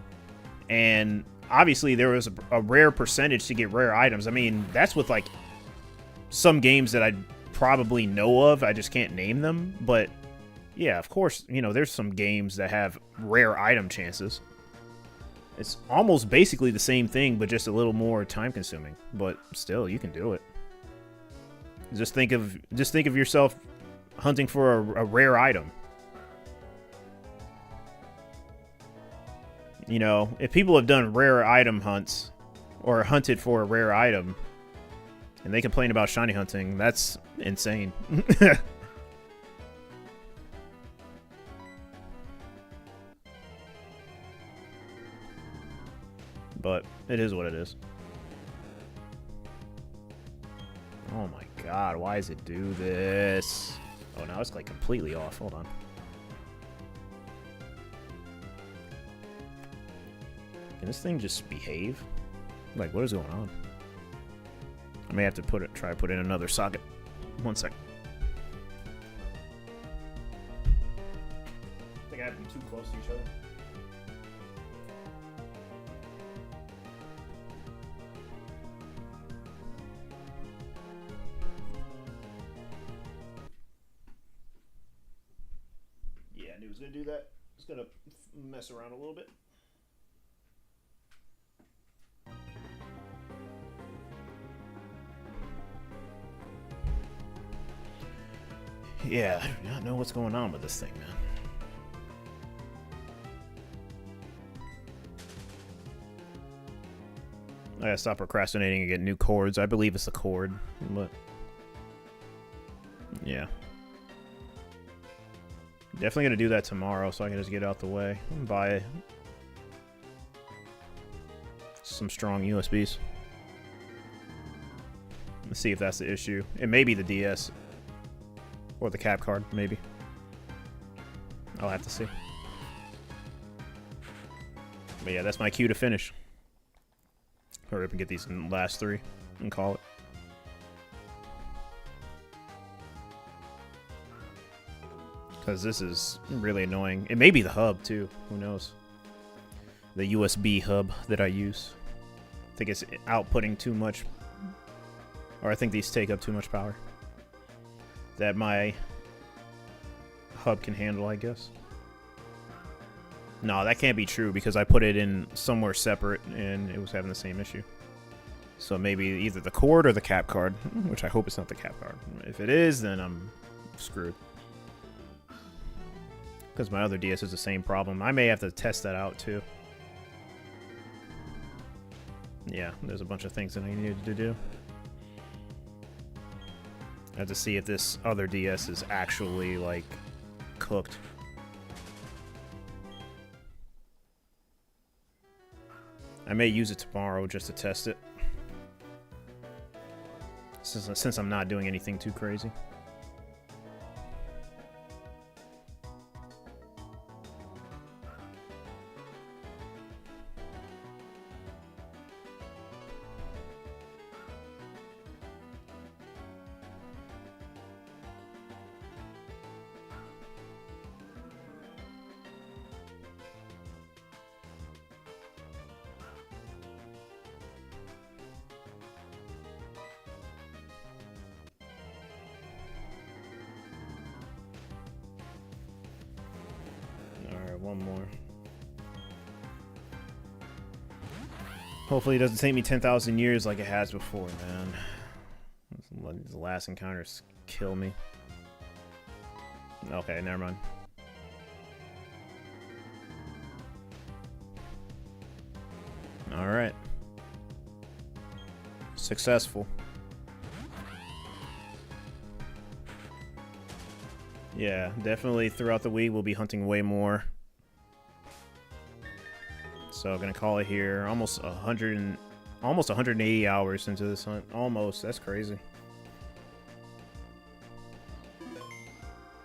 And obviously there was a rare percentage to get rare items. I mean, that's with like some games that I probably know of. I just can't name them. But yeah, of course, you know, there's some games that have rare item chances. It's almost basically the same thing, but just a little more time consuming. But still, you can do it. Just think of yourself hunting for a rare item. You know, if people have done rare item hunts or hunted for a rare item and they complain about shiny hunting, that's insane. But it is what it is. Oh my god, why does it do this? Oh, now it's like completely off. Hold on. Can this thing just behave? Like, what is going on? I may have to try to put in another socket. 1 second. I think I have them too close to each other. Yeah, I knew it was gonna do that. It's gonna mess around a little bit. Yeah, I do not know what's going on with this thing, man. I gotta stop procrastinating and get new cords. I believe it's the cord, but yeah. Definitely gonna do that tomorrow so I can just get out the way and buy some strong USBs. Let's see if that's the issue. It may be the DS. Or the cap card, maybe. I'll have to see. But yeah, that's my cue to finish. Hurry up and get these last 3 and call it. Because this is really annoying. It may be the hub, too. Who knows? The USB hub that I use. I think it's outputting too much. Or I think these take up too much power. That my hub can handle, I guess. No, that can't be true because I put it in somewhere separate and it was having the same issue. So maybe either the cord or the cap card, which I hope it's not the cap card. If it is, then I'm screwed. Because my other DS has the same problem. I may have to test that out too. Yeah, there's a bunch of things that I needed to do. I have to see if this other DS is actually, like, cooked. I may use it tomorrow just to test it. Since I'm not doing anything too crazy. One more. Hopefully it doesn't take me 10,000 years like it has before, man. The last encounters kill me. Okay, never mind. Alright. Successful. Yeah, definitely throughout the week we'll be hunting way more. So I'm gonna call it here. Almost 180 hours into this hunt. Almost. That's crazy.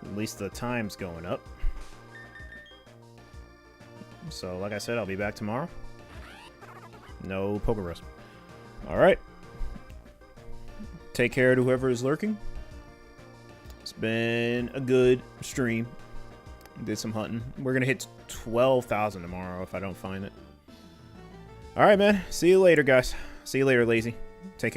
At least the time's going up. So like I said, I'll be back tomorrow. No poker rest. Alright. Take care to whoever is lurking. It's been a good stream. Did some hunting. We're gonna hit 12,000 tomorrow if I don't find it. Alright, man. See you later, guys. See you later, lazy. Take care.